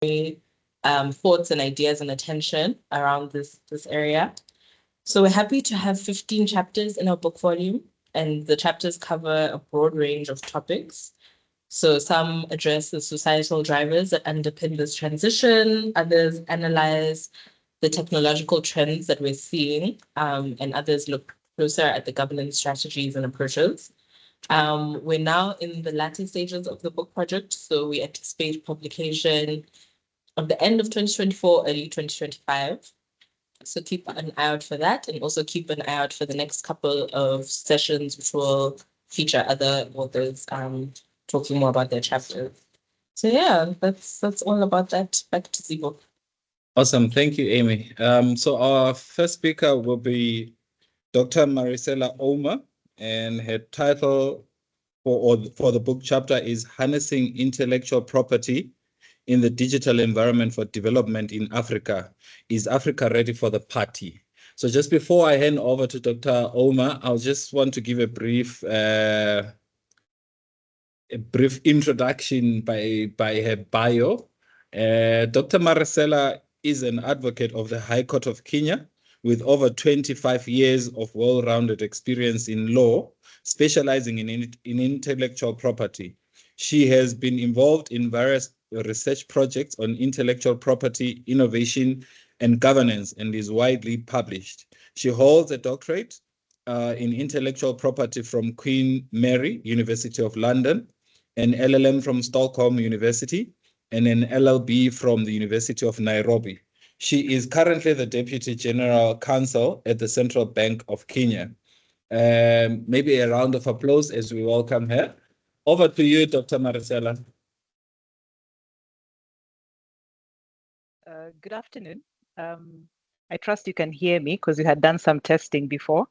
thoughts and ideas and attention around this area. So we're happy to have 15 chapters in our book volume, and the chapters cover a broad range of topics. So some address the societal drivers that underpin this transition, others analyze the technological trends that we're seeing, and others look closer at the governance strategies and approaches. We're now in the latter stages of the book project, so we anticipate publication of the end of 2024, early 2025. So keep an eye out for that, and also keep an eye out for the next couple of sessions, which will feature other authors talking more about their chapters. So yeah, that's all about that. Back to Zibo. Awesome, thank you, Amy. So our first speaker will be Dr. Marisella Ouma, and her title for the book chapter is Harnessing Intellectual Property in the Digital Environment for Development in Africa. Is Africa ready for the party? So just before I hand over to Dr. Ouma, I just want to give a brief introduction by her bio. Dr. Marisella is an advocate of the High Court of Kenya with over 25 years of well-rounded experience in law, specializing in intellectual property. She has been involved in various research projects on intellectual property, innovation, and governance, and is widely published. She holds a doctorate in intellectual property from Queen Mary, University of London, an LLM from Stockholm University, and an LLB from the University of Nairobi. She is currently the Deputy General Counsel at the Central Bank of Kenya. Maybe a round of applause as we welcome her. Over to you, Dr. Marisella. Good afternoon. I trust you can hear me because you had done some testing before.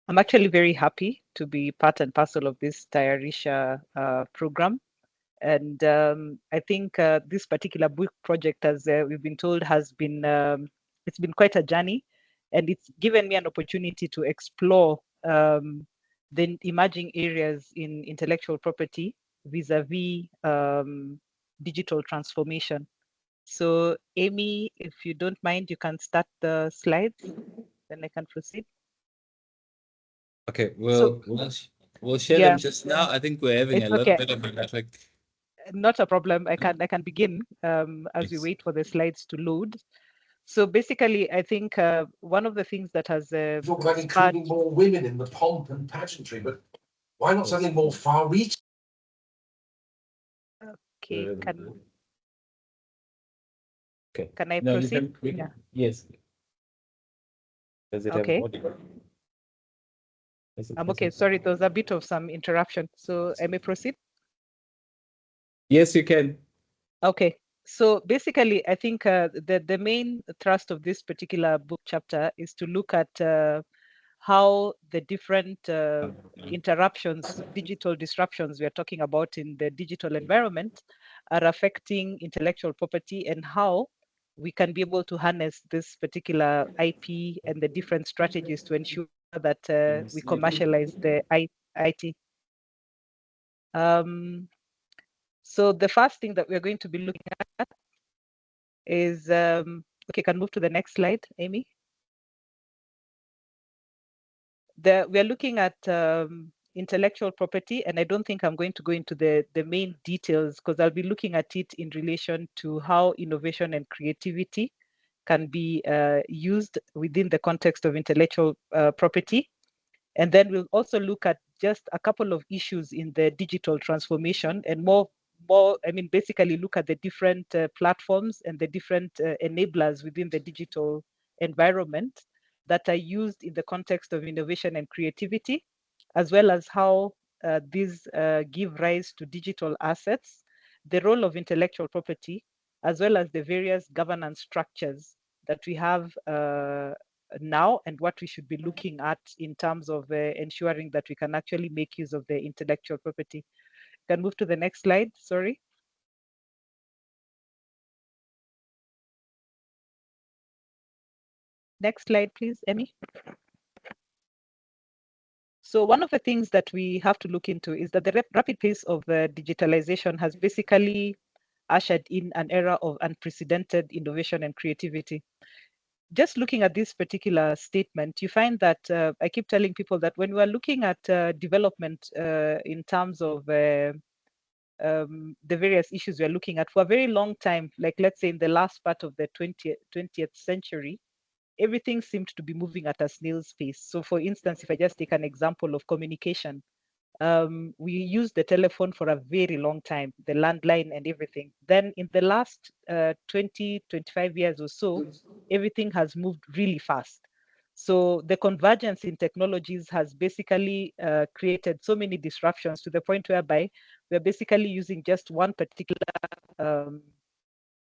I'm actually very happy to be part and parcel of this Tayarisha program. And I think this particular book project, as we've been told, has been, it's been quite a journey, and it's given me an opportunity to explore the emerging areas in intellectual property vis-a-vis digital transformation. So Amy, if you don't mind, you can start the slides, then I can proceed. Okay, we'll share them just now. I think we're having a little bit of a network. Not a problem. I can begin as we wait for the slides to load. So basically, I think one of the things that has talk about including more women in the pomp and pageantry, but why not something more far-reaching? Okay, can I proceed? Yeah. Yes. Does it okay. Have I'm okay. Sorry, there was a bit of some interruption. So I may proceed? Yes, you can. Okay. So basically, I think the main thrust of this particular book chapter is to look at how the different interruptions, digital disruptions we are talking about in the digital environment are affecting intellectual property, and how we can be able to harness this particular IP and the different strategies to ensure that we commercialize the IT. So the first thing that we're going to be looking at is, okay, can move to the next slide, Amy. We are looking at intellectual property, and I don't think I'm going to go into the main details, because I'll be looking at it in relation to how innovation and creativity can be used within the context of intellectual property. And then we'll also look at just a couple of issues in the digital transformation, and basically look at the different platforms and the different enablers within the digital environment that are used in the context of innovation and creativity, as well as how these give rise to digital assets, the role of intellectual property, as well as the various governance structures that we have now, and what we should be looking at in terms of ensuring that we can actually make use of the intellectual property. Can move to the next slide, sorry. Next slide, please, Emmy. So one of the things that we have to look into is that the rapid pace of digitalization has basically ushered in an era of unprecedented innovation and creativity. Just looking at this particular statement, you find that I keep telling people that when we are looking at development in terms of the various issues we're looking at for a very long time, like let's say in the last part of the 20th century, everything seemed to be moving at a snail's pace. So for instance, if I just take an example of communication, we used the telephone for a very long time, the landline and everything. Then in the last 20, 25 years or so, everything has moved really fast. So the convergence in technologies has basically created so many disruptions to the point whereby we're basically using just one particular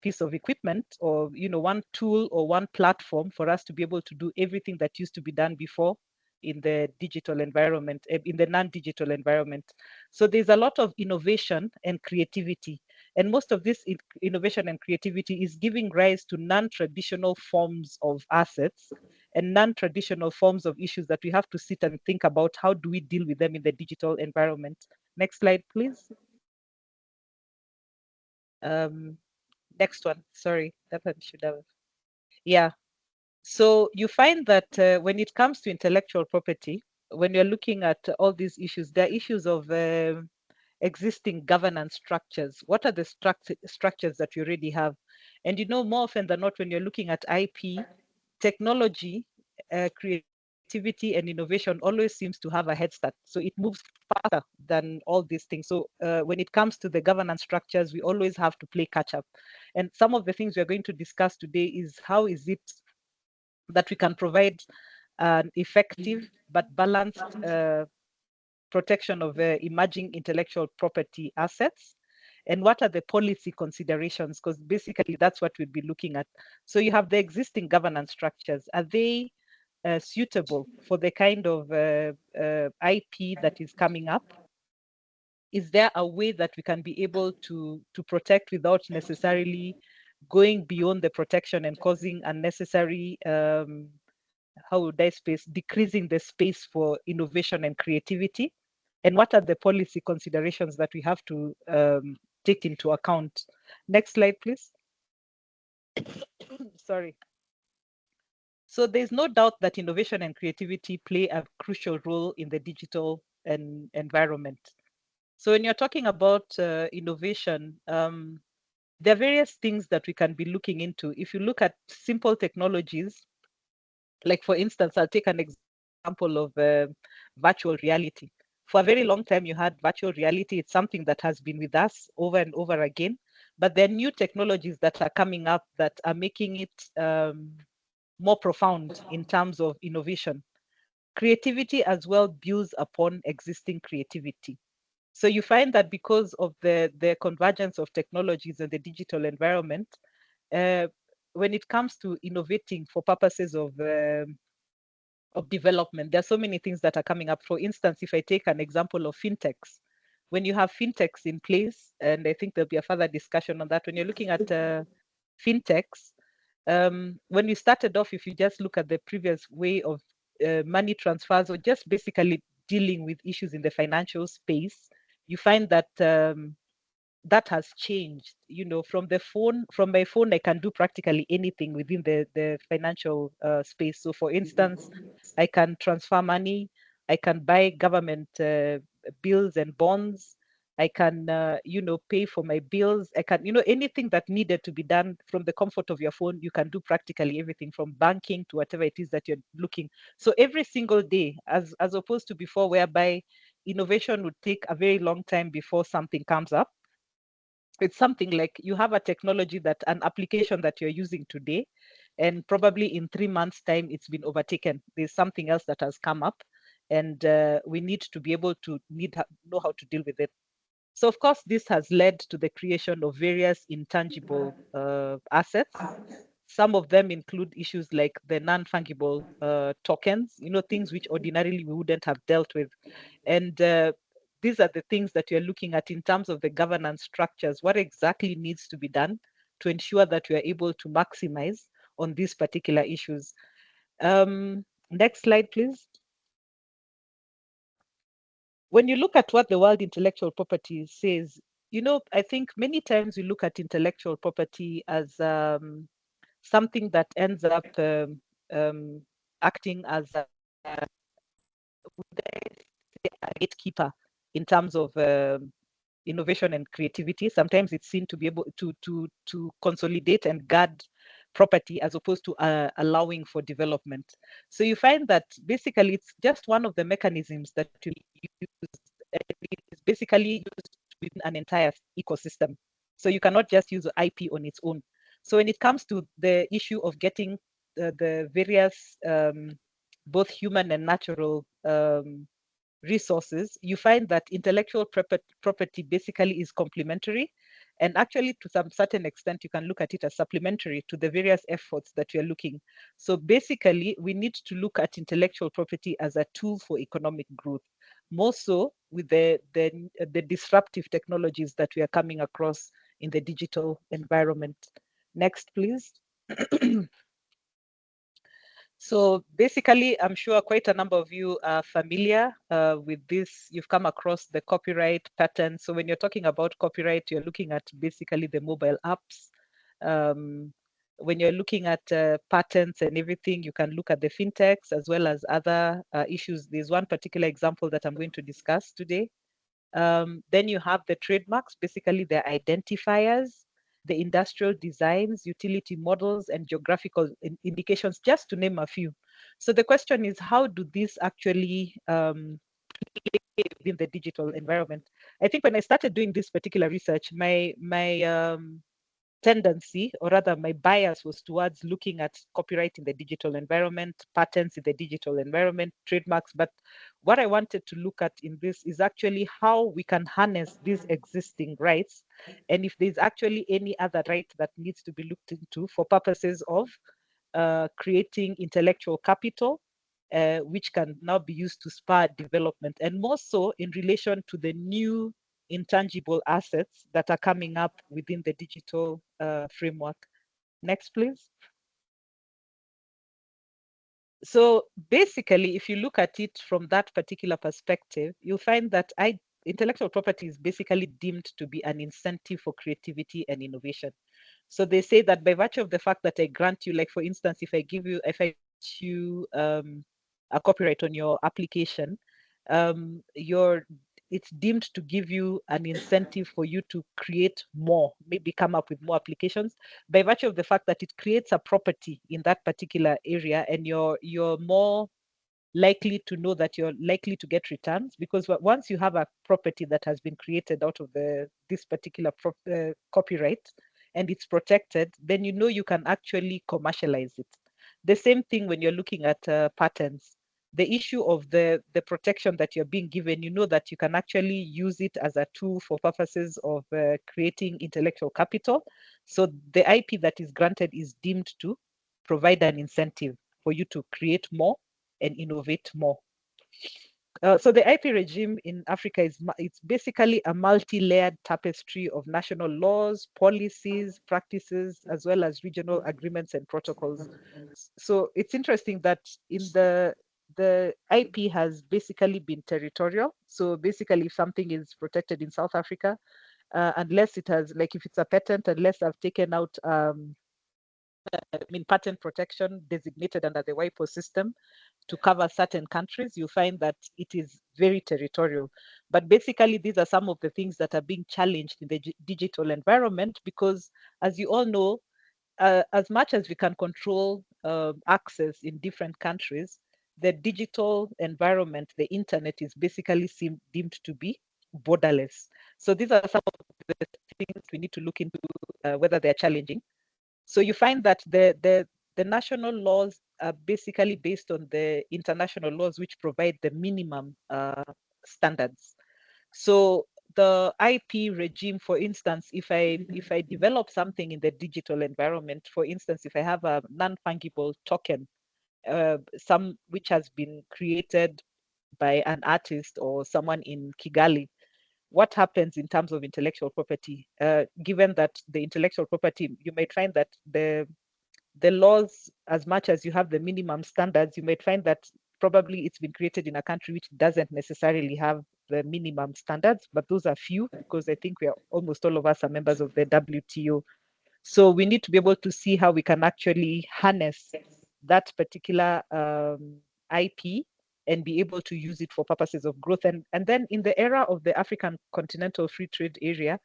piece of equipment, or one tool or one platform for us to be able to do everything that used to be done before in the digital environment, in the non-digital environment. So there's a lot of innovation and creativity. And most of this innovation and creativity is giving rise to non-traditional forms of assets and non-traditional forms of issues that we have to sit and think about. How do we deal with them in the digital environment? Next slide, please. Next one. Sorry, that one should have. Yeah. So you find that when it comes to intellectual property, when you're looking at all these issues, there are issues of existing governance structures. What are the structures that you already have? And more often than not, when you're looking at IP, technology, creativity, and innovation always seems to have a head start. So it moves faster than all these things. So when it comes to the governance structures, we always have to play catch up. And some of the things we're going to discuss today is how is it that we can provide an effective but balanced protection of emerging intellectual property assets, and what are the policy considerations, because basically that's what we'd be looking at. So you have the existing governance structures. Are they suitable for the kind of IP that is coming up? Is there a way that we can be able to protect without necessarily going beyond the protection and causing unnecessary how would I decreasing the space for innovation and creativity? And what are the policy considerations that we have to take into account? Next slide, please. Sorry. So there's no doubt that innovation and creativity play a crucial role in the digital environment. So when you're talking about innovation, there are various things that we can be looking into. If you look at simple technologies, like for instance, I'll take an example of virtual reality. For a very long time, you had virtual reality. It's something that has been with us over and over again, but there are new technologies that are coming up that are making it more profound in terms of innovation. Creativity as well builds upon existing creativity. So you find that because of the convergence of technologies in the digital environment, when it comes to innovating for purposes of development, there are so many things that are coming up. For instance, if I take an example of fintechs, when you have fintechs in place, and I think there'll be a further discussion on that, when you're looking at fintechs, when we started off, if you just look at the previous way of money transfers or just basically dealing with issues in the financial space, you find that that has changed. From my phone, I can do practically anything within the financial space. So for instance, I can transfer money, I can buy government bills and bonds, I can pay for my bills, I can anything that needed to be done from the comfort of your phone. You can do practically everything, from banking to whatever it is that you're looking. So every single day, as opposed to before, whereby innovation would take a very long time before something comes up, it's something like you have a technology, that an application that you're using today, and probably in 3 months time it's been overtaken. There's something else that has come up, and we need to be able to know how to deal with it. So of course this has led to the creation of various intangible assets. Some of them include issues like the non-fungible tokens, things which ordinarily we wouldn't have dealt with. And these are the things that you're looking at in terms of the governance structures. What exactly needs to be done to ensure that we are able to maximize on these particular issues? Next slide, please. When you look at what the World Intellectual Property says, I think many times we look at intellectual property as something that ends up acting as a gatekeeper in terms of innovation and creativity. Sometimes it's seen to be able to consolidate and guard property as opposed to allowing for development. So you find that basically it's just one of the mechanisms that you use. It's basically used within an entire ecosystem. So you cannot just use IP on its own. So when it comes to the issue of getting the various both human and natural resources, you find that intellectual property basically is complementary. And actually, to some certain extent, you can look at it as supplementary to the various efforts that you're looking. So basically, we need to look at intellectual property as a tool for economic growth, more so with the disruptive technologies that we are coming across in the digital environment. Next, please. So basically, I'm sure quite a number of you are familiar with this. You've come across the copyright pattern. So when you're talking about copyright, you're looking at basically the mobile apps. When you're looking at patents and everything, you can look at the fintechs as well as other issues. There's one particular example that I'm going to discuss today. Then you have the trademarks, basically the identifiers, the industrial designs, utility models, and geographical indications, just to name a few. So the question is, how do these actually play within the digital environment? I think when I started doing this particular research, my tendency, or rather my bias, was towards looking at copyright in the digital environment, patents in the digital environment, trademarks. But what I wanted to look at in this is actually how we can harness these existing rights, and if there's actually any other right that needs to be looked into for purposes of creating intellectual capital, which can now be used to spur development, and more so in relation to the new intangible assets that are coming up within the digital framework. Next, please. So basically, if you look at it from that particular perspective, you'll find that intellectual property is basically deemed to be an incentive for creativity and innovation. So they say that by virtue of the fact that I grant you, like for instance, if I give you a copyright on your application, it's deemed to give you an incentive for you to create more, maybe come up with more applications, by virtue of the fact that it creates a property in that particular area, and you're more likely to know that you're likely to get returns, because once you have a property that has been created out of this particular copyright and it's protected, then you know you can actually commercialize it. The same thing when you're looking at patents. The issue of the protection that you're being given, you know that you can actually use it as a tool for purposes of creating intellectual capital. So the IP that is granted is deemed to provide an incentive for you to create more and innovate more. So the IP regime in Africa it's basically a multi-layered tapestry of national laws, policies, practices, as well as regional agreements and protocols. So it's interesting that in the IP has basically been territorial. So basically, if something is protected in South Africa, unless it has, like if it's a patent, unless I've taken out patent protection designated under the WIPO system to cover certain countries, you find that it is very territorial. But basically, these are some of the things that are being challenged in the digital environment, because as you all know, as much as we can control access in different countries, the digital environment, the internet, is basically deemed to be borderless. So these are some of the things we need to look into, whether they're challenging. So you find that the national laws are basically based on the international laws, which provide the minimum standards. So the IP regime, for instance, if I develop something in the digital environment, for instance, if I have a non-fungible token, which has been created by an artist or someone in Kigali, what happens in terms of intellectual property? Given that the intellectual property, you might find that the laws, as much as you have the minimum standards, you might find that probably it's been created in a country which doesn't necessarily have the minimum standards, but those are few because I think almost all of us are members of the WTO. So we need to be able to see how we can actually harness that particular IP and be able to use it for purposes of growth. And then in the era of the African Continental Free Trade Area,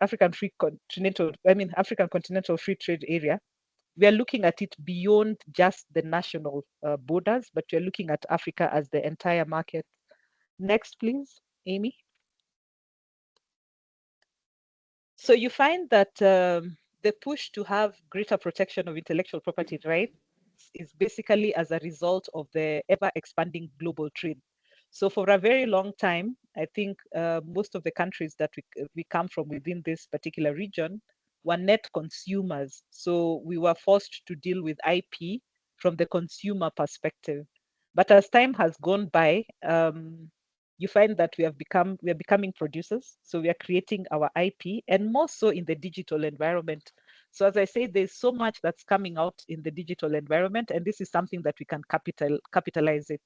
African Continental Free Trade Area, we are looking at it beyond just the national borders, but we're looking at Africa as the entire market. Next, please, Amy. So you find that the push to have greater protection of intellectual property rights is basically as a result of the ever expanding global trade. So for a very long time, I think most of the countries that we come from within this particular region were net consumers. So we were forced to deal with IP from the consumer perspective. But as time has gone by, you find that we are becoming producers. So we are creating our IP, and more so in the digital environment. So as I say, there's so much that's coming out in the digital environment, and this is something that we can capitalize it.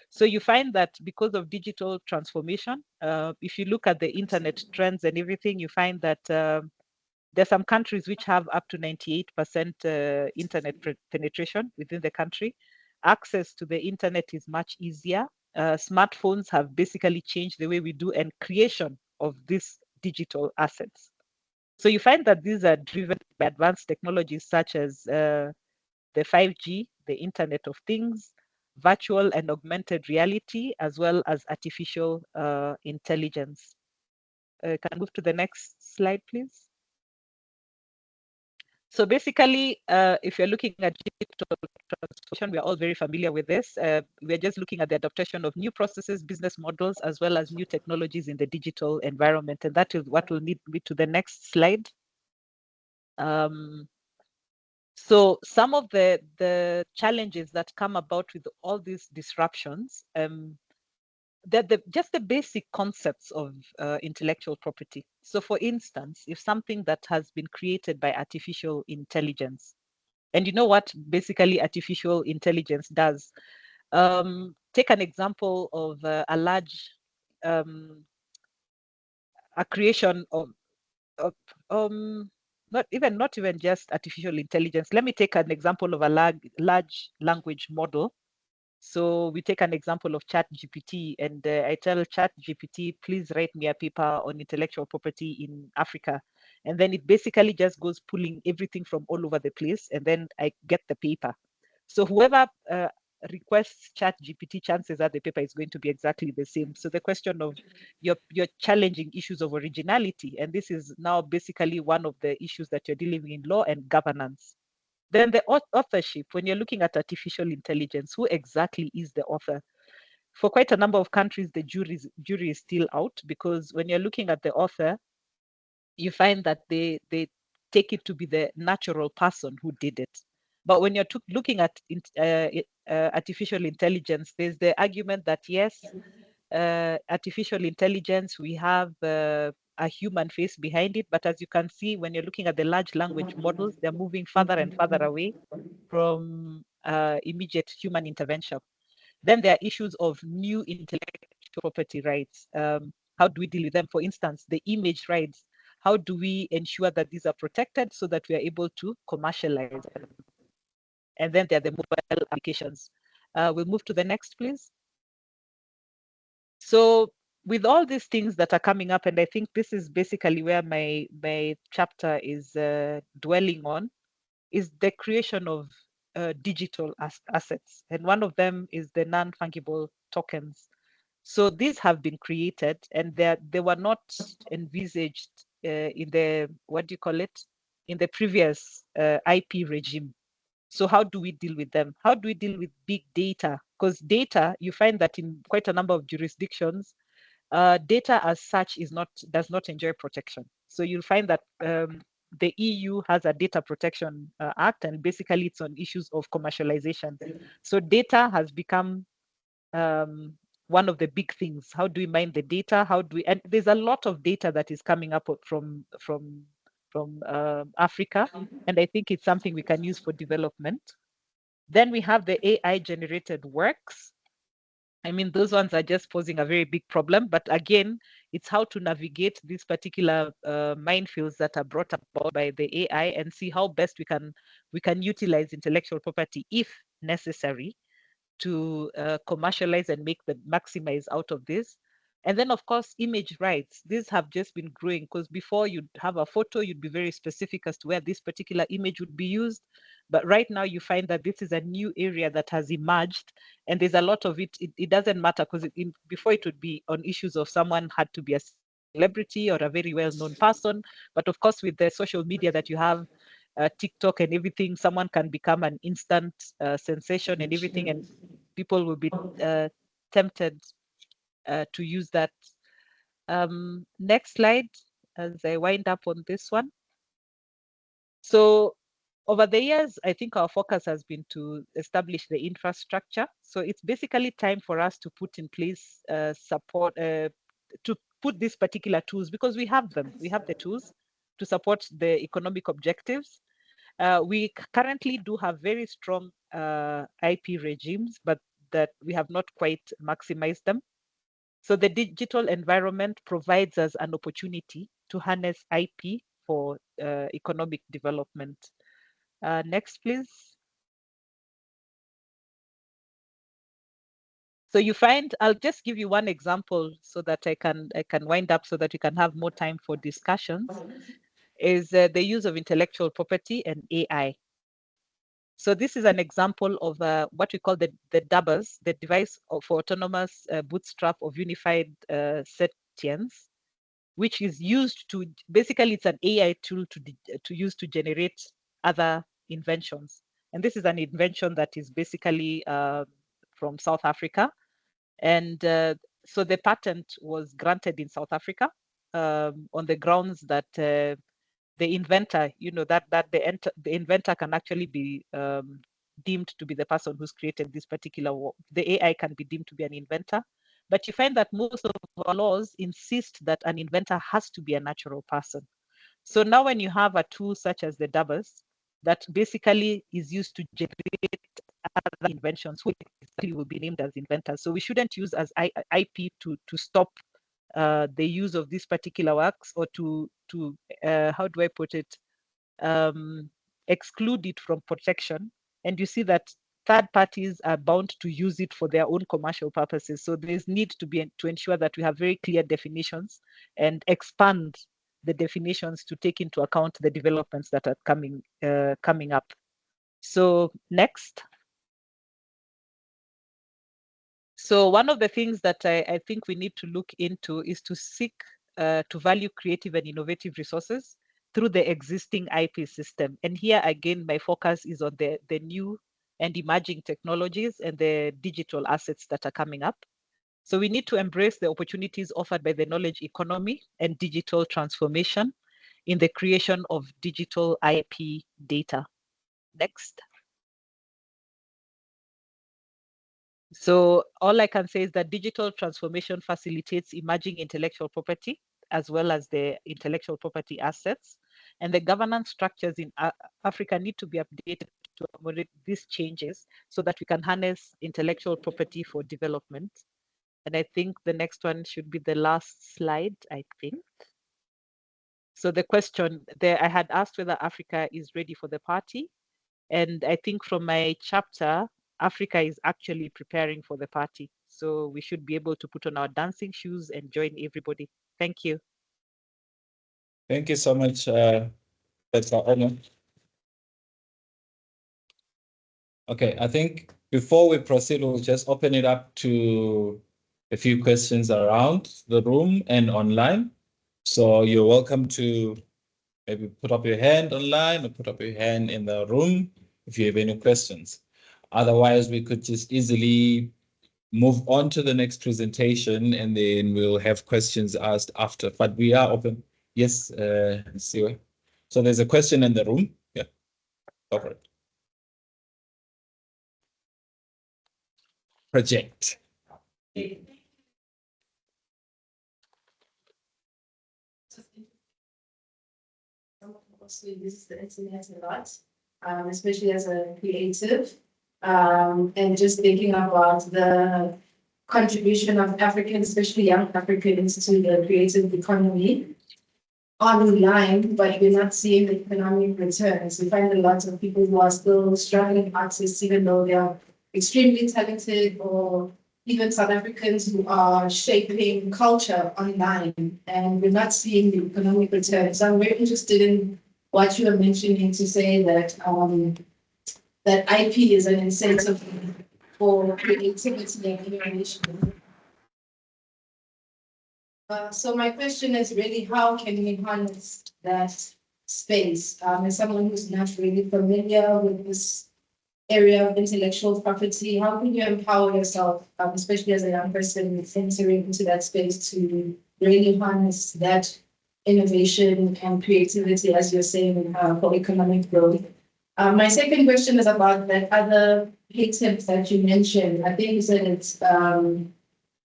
So you find that because of digital transformation, if you look at the internet trends and everything, you find that there are some countries which have up to 98% internet penetration within the country. Access to the internet is much easier. Smartphones have basically changed the way we do and creation of these digital assets. So you find that these are driven by advanced technologies such as the 5G, the Internet of Things, virtual and augmented reality, as well as artificial intelligence. Can I move to the next slide, please? So basically, if you're looking at digital transformation, we're all very familiar with this. We're just looking at the adaptation of new processes, business models, as well as new technologies in the digital environment. And that is what will lead me to the next slide. So some of the challenges that come about with all these disruptions, just the basic concepts of intellectual property. So for instance, if something that has been created by artificial intelligence, and you know what basically artificial intelligence does, take an example of a large, a creation of not even just artificial intelligence. Let me take an example of a large language model. So we take an example of ChatGPT, and I tell ChatGPT, please write me a paper on intellectual property in Africa. And then it basically just goes pulling everything from all over the place, and then I get the paper. So whoever requests ChatGPT, chances are the paper is going to be exactly the same. So the question of you're challenging issues of originality, and this is now basically one of the issues that you're dealing with in law and governance. Then the authorship, when you're looking at artificial intelligence, who exactly is the author? For quite a number of countries, the jury is still out, because when you're looking at the author, you find that they take it to be the natural person who did it. But when you're looking at artificial intelligence, there's the argument that yes, artificial intelligence, we have a human face behind it. But as you can see, when you're looking at the large language models, they're moving further and further away from immediate human intervention. Then there are issues of new intellectual property rights. How do we deal with them? For instance, the image rights. How do we ensure that these are protected so that we are able to commercialize them? And then there are the mobile applications. We'll move to the next, please. So with all these things that are coming up, and I think this is basically where my chapter is dwelling on, is the creation of digital assets. And one of them is the non-fungible tokens. So these have been created, and they were not envisaged in the, what do you call it, in the previous IP regime. So how do we deal with them? How do we deal with big data? Because data, you find that in quite a number of jurisdictions, data as such does not enjoy protection. So you'll find that the EU has a Data Protection Act, and basically it's on issues of commercialization. So data has become one of the big things. How do we mine the data? How do we? And there's a lot of data that is coming up from Africa, and I think it's something we can use for development. Then we have the AI generated works. I mean, those ones are just posing a very big problem. But again, it's how to navigate these particular minefields that are brought about by the AI and see how best we can utilize intellectual property if necessary to commercialize and maximize out of this. And then, of course, image rights. These have just been growing because before you'd have a photo, you'd be very specific as to where this particular image would be used. But right now you find that this is a new area that has emerged, and there's a lot of it. It doesn't matter because before it would be on issues of someone had to be a celebrity or a very well-known person. But of course, with the social media that you have, TikTok and everything, someone can become an instant sensation and everything, and people will be tempted to use that. Next slide, as I wind up on this one. So over the years, I think our focus has been to establish the infrastructure. So it's basically time for us to put in place support, to put these particular tools, because we have them. We have the tools to support the economic objectives. We currently do have very strong IP regimes, but that we have not quite maximized them. So the digital environment provides us an opportunity to harness IP for economic development. Next, please. So you find, I'll just give you one example so that I can wind up so that you can have more time for discussions, is the use of intellectual property and AI. So this is an example of what we call the DABAs, the device for autonomous bootstrap of unified sentience, which is used to, basically it's an AI tool to use to generate other inventions. And this is an invention that is basically from South Africa. And so the patent was granted in South Africa on the grounds that the inventor, that the inventor can actually be deemed to be the person who's created this particular work. The AI can be deemed to be an inventor. But you find that most of our laws insist that an inventor has to be a natural person. So now when you have a tool such as the DABAs, that basically is used to generate other inventions, who will be named as inventors. So we shouldn't use as IP to stop the use of these particular works, or to how do I put it, exclude it from protection. And you see that third parties are bound to use it for their own commercial purposes. So there's need to ensure that we have very clear definitions and expand the definitions to take into account the developments that are coming up. So next. So one of the things that I think we need to look into is to seek to value creative and innovative resources through the existing IP system. And here again, my focus is on the new and emerging technologies and the digital assets that are coming up. So we need to embrace the opportunities offered by the knowledge economy and digital transformation in the creation of digital IP data. Next. So all I can say is that digital transformation facilitates emerging intellectual property as well as the intellectual property assets. And the governance structures in Africa need to be updated to accommodate these changes so that we can harness intellectual property for development. And I think the next one should be the last slide, I think. So the question there, I had asked whether Africa is ready for the party. And I think from my chapter, Africa is actually preparing for the party. So we should be able to put on our dancing shoes and join everybody. Thank you. Thank you so much, Dr. Ouma. Okay, I think before we proceed, we'll just open it up to a few questions around the room and online. So you're welcome to maybe put up your hand online or put up your hand in the room if you have any questions. Otherwise, we could just easily move on to the next presentation and then we'll have questions asked after. But we are open. Yes, Siwe. So there's a question in the room. Yeah, go for it. Project. Obviously, use the internet a lot, especially as a creative, and just thinking about the contribution of Africans, especially young Africans, to the creative economy online, but we're not seeing the economic returns. We find a lot of people who are still struggling artists, even though they are extremely talented, or even South Africans who are shaping culture online, and we're not seeing the economic returns. So I'm very interested in what you are mentioning to say that that IP is an incentive for creativity and innovation. So my question is really, how can we harness that space? As someone who's not really familiar with this area of intellectual property, how can you empower yourself, especially as a young person entering into that space, to really harness that innovation and creativity, as you're saying, for economic growth? My second question is about that other patent that you mentioned. I think you said it's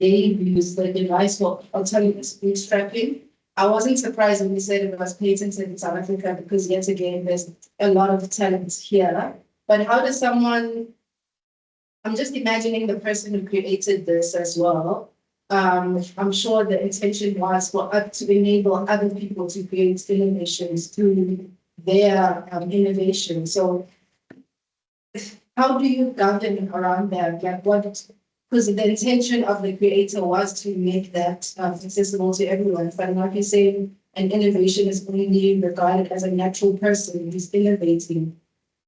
they use the device for autonomous bootstrapping. I wasn't surprised when you said it was patented in South Africa, because yet again, there's a lot of talent here. But how does someone, I'm just imagining the person who created this as well. I'm sure the intention was for us to enable other people to create innovations through their innovation. So how do you govern around that? Like what, because the intention of the creator was to make that accessible to everyone. But like you're saying, an innovation is only regarded as a natural person who's innovating.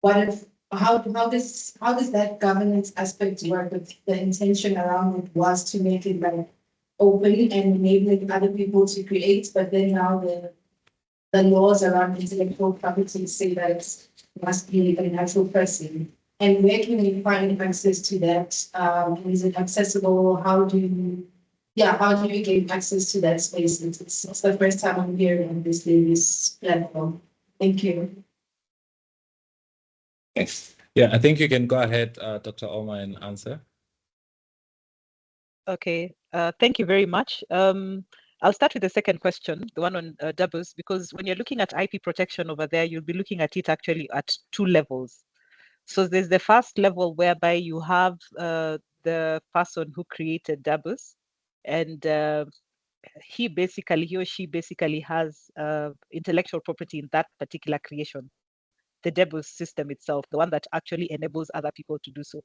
What if, how does that governance aspect work with the intention around it was to make it like open and enabling other people to create, but then now the laws around intellectual property say that it must be a natural person. And where can we find access to that? Is it accessible? How do you gain access to that space? It's the first time I'm hearing this platform. Thank you. Yeah, I think you can go ahead, Dr. Ouma, and answer. Okay, thank you very much. I'll start with the second question, the one on doubles, because when you're looking at IP protection over there, you'll be looking at it actually at two levels. So there's the first level whereby you have the person who created doubles, and he or she basically has intellectual property in that particular creation, the doubles system itself, the one that actually enables other people to do so.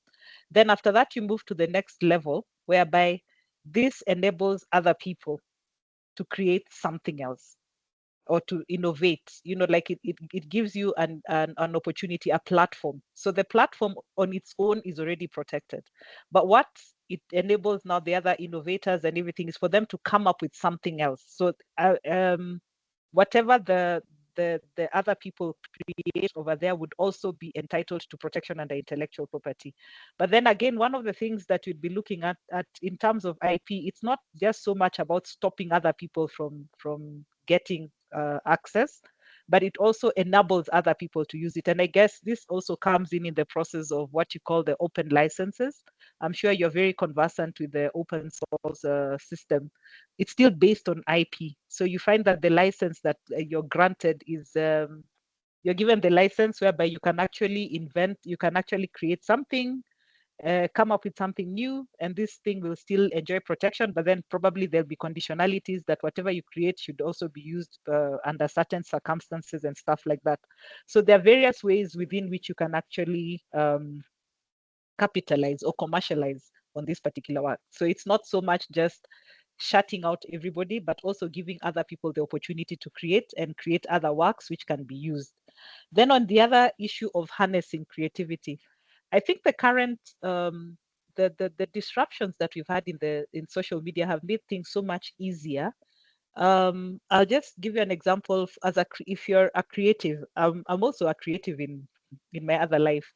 Then after that, you move to the next level, whereby this enables other people to create something else or to innovate. Like it gives you an opportunity, a platform. So the platform on its own is already protected. But what it enables now the other innovators and everything is for them to come up with something else. So whatever the other people create over there would also be entitled to protection under intellectual property. But then again, one of the things that we'd be looking at in terms of IP, it's not just so much about stopping other people from getting access, but it also enables other people to use it. And I guess this also comes in the process of what you call the open licenses. I'm sure you're very conversant with the open source system. It's still based on IP. So you find that the license that you're granted is, you're given the license whereby you can actually invent, you can actually create something, come up with something new, and this thing will still enjoy protection, but then probably there'll be conditionalities that whatever you create should also be used under certain circumstances and stuff like that. So there are various ways within which you can actually capitalize or commercialize on this particular work. So it's not so much just shutting out everybody, but also giving other people the opportunity to create and create other works which can be used. Then on the other issue of harnessing creativity, I think the current the disruptions that we've had in social media have made things so much easier. I'll just give you an example. If you're a creative, I'm also a creative in my other life.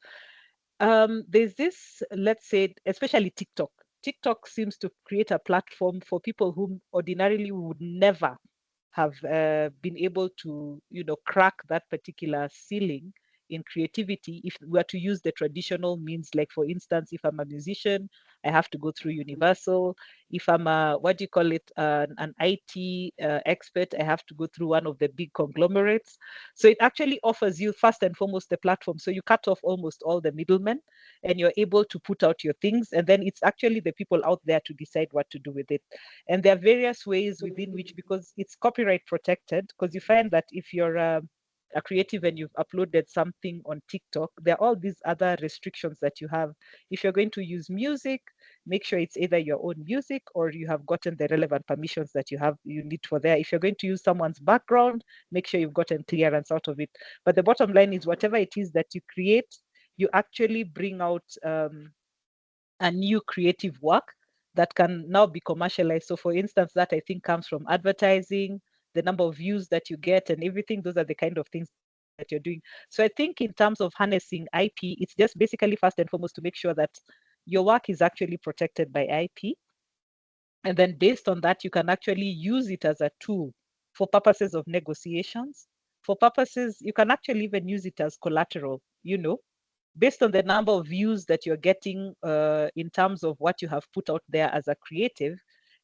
There's this, let's say, especially TikTok. TikTok seems to create a platform for people who ordinarily would never have been able to, crack that particular ceiling in creativity if we were to use the traditional means. Like, for instance, if I'm a musician, I have to go through Universal. If I'm a, what do you call it, an IT expert, I have to go through one of the big conglomerates. So it actually offers you first and foremost the platform. So you cut off almost all the middlemen and you're able to put out your things. And then it's actually the people out there to decide what to do with it. And there are various ways within which, because it's copyright protected, because you find that if you're a creative and you've uploaded something on TikTok, there are all these other restrictions that you have. If you're going to use music, make sure it's either your own music or you have gotten the relevant permissions that you need for there. If you're going to use someone's background, make sure you've gotten clearance out of it. But the bottom line is whatever it is that you create, you actually bring out a new creative work that can now be commercialized. So for instance, that I think comes from advertising, the number of views that you get and everything. Those are the kind of things that you're doing. So I think in terms of harnessing IP, it's just basically first and foremost to make sure that your work is actually protected by IP. And then based on that, you can actually use it as a tool for purposes of negotiations. For purposes, you can actually even use it as collateral, based on the number of views that you're getting in terms of what you have put out there as a creative,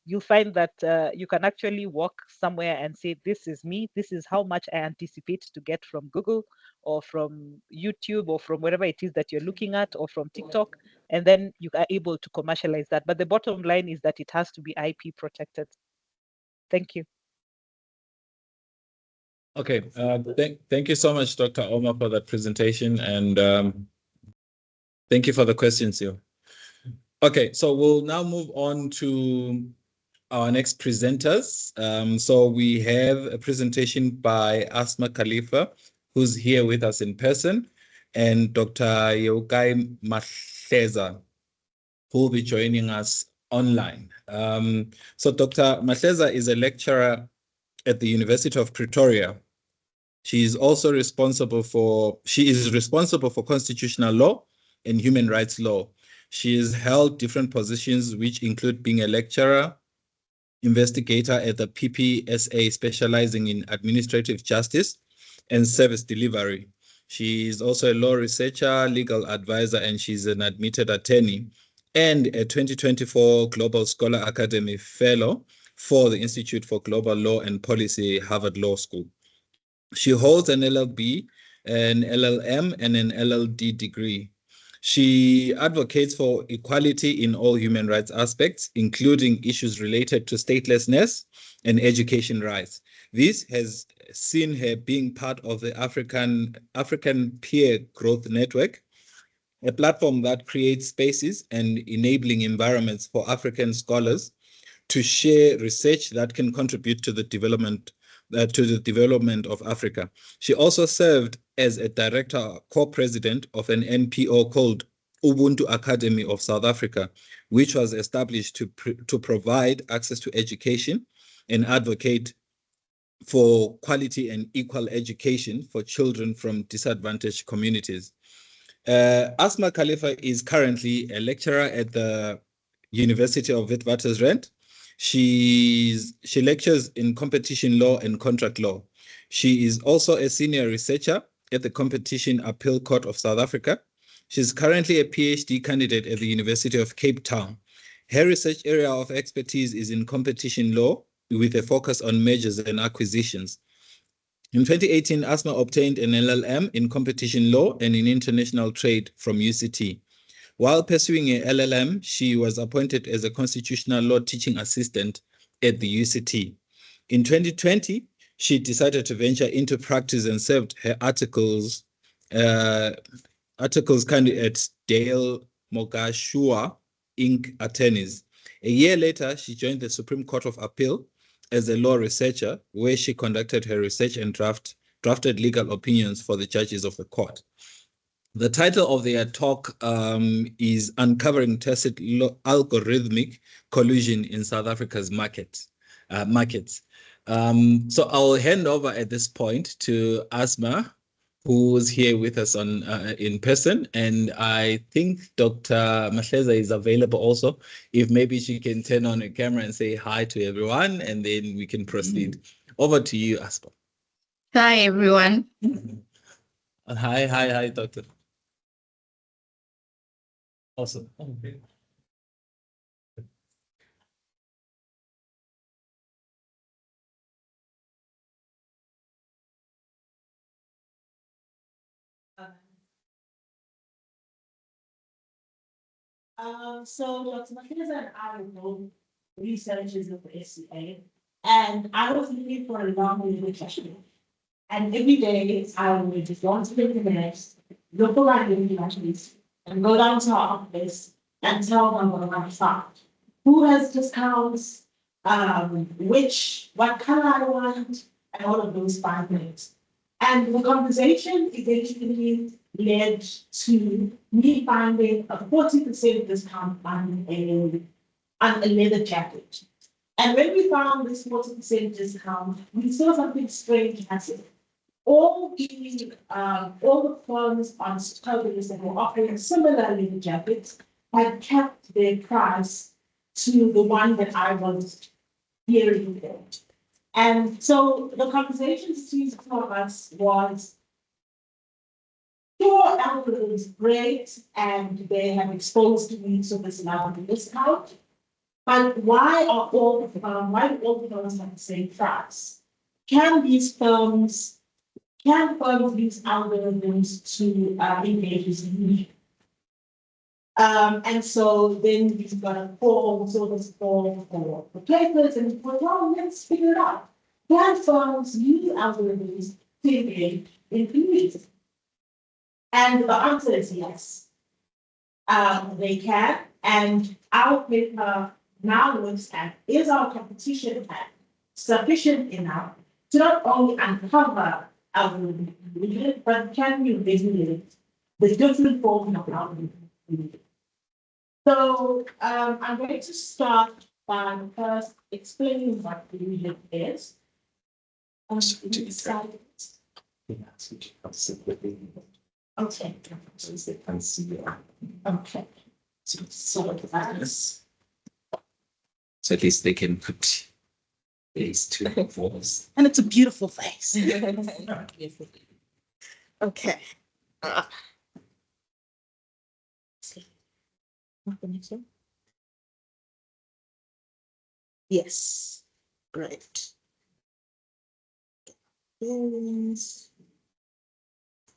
you'll find that you can actually walk somewhere and say, this is me, this is how much I anticipate to get from Google or from YouTube or from wherever it is that you're looking at or from TikTok. And then you are able to commercialize that. But the bottom line is that it has to be IP protected. Thank you. Okay, thank you so much, Dr. Ouma, for that presentation. And thank you for the questions here. Okay, so we'll now move on to our next presenters. So we have a presentation by Asma Khalifa, who's here with us in person, and Dr. Yeukai Mahleza, who will be joining us online. So Dr. Mahleza is a lecturer at the University of Pretoria. She is responsible for constitutional law and human rights law. She has held different positions, which include being a lecturer, investigator at the PPSA, specializing in administrative justice and service delivery. She is also a law researcher, legal advisor, and she's an admitted attorney and a 2024 Global Scholar Academy Fellow for the Institute for Global Law and Policy, Harvard Law School. She holds an LLB, an LLM, and an LLD degree. She advocates for equality in all human rights aspects, including issues related to statelessness and education rights. This has seen her being part of the African Peer Growth Network, a platform that creates spaces and enabling environments for African scholars to share research that can contribute to the development of Africa. She also served as a director, co-president of an NPO called Ubuntu Academy of South Africa, which was established to provide access to education and advocate for quality and equal education for children from disadvantaged communities. Asma Khalifa is currently a lecturer at the University of Witwatersrand. She lectures in competition law and contract law. She is also a senior researcher at the Competition Appeal Court of South Africa. She's currently a PhD candidate at the University of Cape Town. Her research area of expertise is in competition law with a focus on mergers and acquisitions. In 2018, Asma obtained an LLM in competition law and in international trade from UCT. While pursuing a LLM, she was appointed as a constitutional law teaching assistant at the UCT. In 2020, she decided to venture into practice and served her articles kind of at Dale Mogashua Inc. attorneys. A year later, she joined the Supreme Court of Appeal as a law researcher, where she conducted her research and drafted legal opinions for the judges of the court. The title of their talk is Uncovering Tacit Algorithmic Collusion in South Africa's Markets. So I'll hand over at this point to Asma, who's here with us in person. And I think Dr. Mahleza is available also. If maybe she can turn on her camera and say hi to everyone, and then we can proceed. Over to you, Asma. Hi, everyone. Hi, Doctor. Awesome. So Dr. Mahleza and I were both researchers of the SCA, and I was looking for a long question. And every day I would just go to the internet, look around the internet, and go down to our office and tell them what I found. Who has discounts, what color I want, and all of those fine things. And the conversation eventually led to me finding a 40% discount on a leather jacket. And when we found this 40% discount, we saw something strange happen. All the firms on Collusion that were offering similar leather jackets had kept their price to the one that I was hearing for. And so the conversation between the two of us was, your algorithm is great and they have exposed me to this level of discount, but why do all the firms have the same price? Can firms use algorithms to engage with me? And so then we've got a call, so this call for the papers, and we well, let's figure it out. Can firms use algorithms to engage in community? And the answer is yes. They can, and our paper now looks at, is our competition sufficient enough to not only uncover algorithmic, but can we regulate the different forms of algorithmic? So I'm going to start by first explaining what Collusion is. Okay. Okay. So that's. So at least they can put face to the voice. And it's a beautiful face. Okay. Yes, great.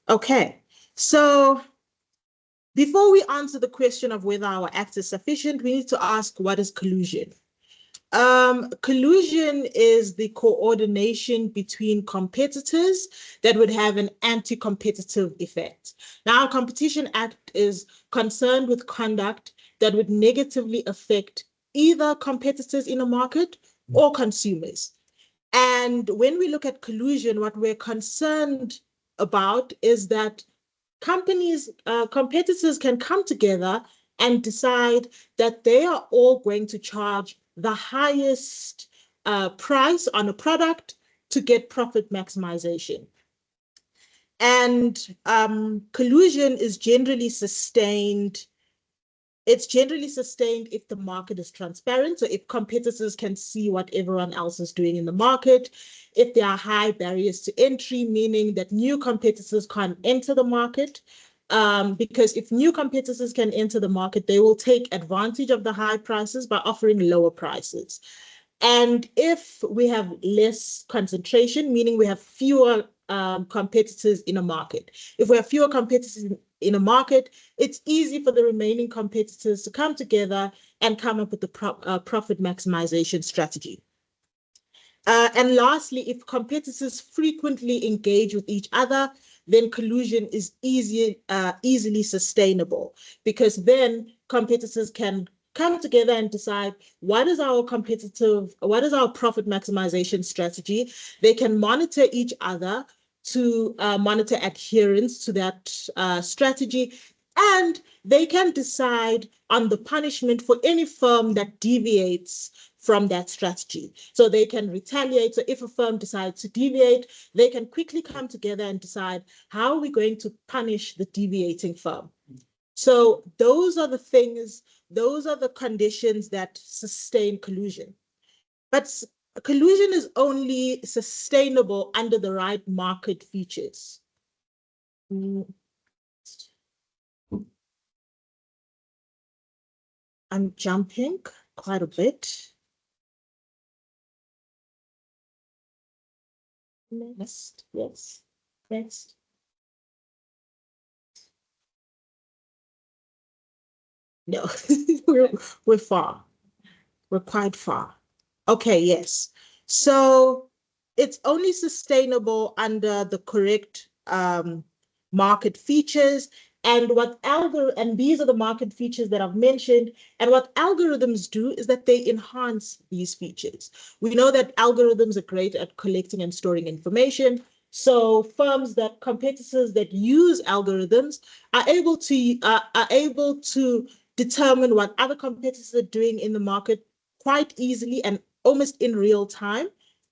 Okay, so before we answer the question of whether our act is sufficient, we need to ask, what is collusion? Collusion is the coordination between competitors that would have an anti-competitive effect. Now, our Competition Act is concerned with conduct that would negatively affect either competitors in a market or consumers. And when we look at collusion, what we're concerned about is that competitors can come together and decide that they are all going to charge the highest price on a product to get profit maximization. And collusion is generally sustained. It's generally sustained if the market is transparent, so if competitors can see what everyone else is doing in the market, if there are high barriers to entry, meaning that new competitors can't enter the market, because if new competitors can enter the market, they will take advantage of the high prices by offering lower prices. And if we have less concentration, meaning we have fewer competitors in a market. If we have fewer competitors in a market, it's easy for the remaining competitors to come together and come up with the profit maximization strategy. And lastly, if competitors frequently engage with each other, then collusion is easily sustainable, because then competitors can come together and decide what is our profit maximization strategy. They can monitor each other to monitor adherence to that strategy, and they can decide on the punishment for any firm that deviates from that strategy. So they can retaliate. So if a firm decides to deviate, they can quickly come together and decide, how are we going to punish the deviating firm? So those are the things, those are the conditions that sustain collusion. But collusion is only sustainable under the right market features. I'm jumping quite a bit. Next, yes, next. No, we're far. We're quite far. Okay, yes. So it's only sustainable under the correct market features. And these are the market features that I've mentioned. And what algorithms do is that they enhance these features. We know that algorithms are great at collecting and storing information. So competitors that use algorithms are able to determine what other competitors are doing in the market quite easily and almost in real time.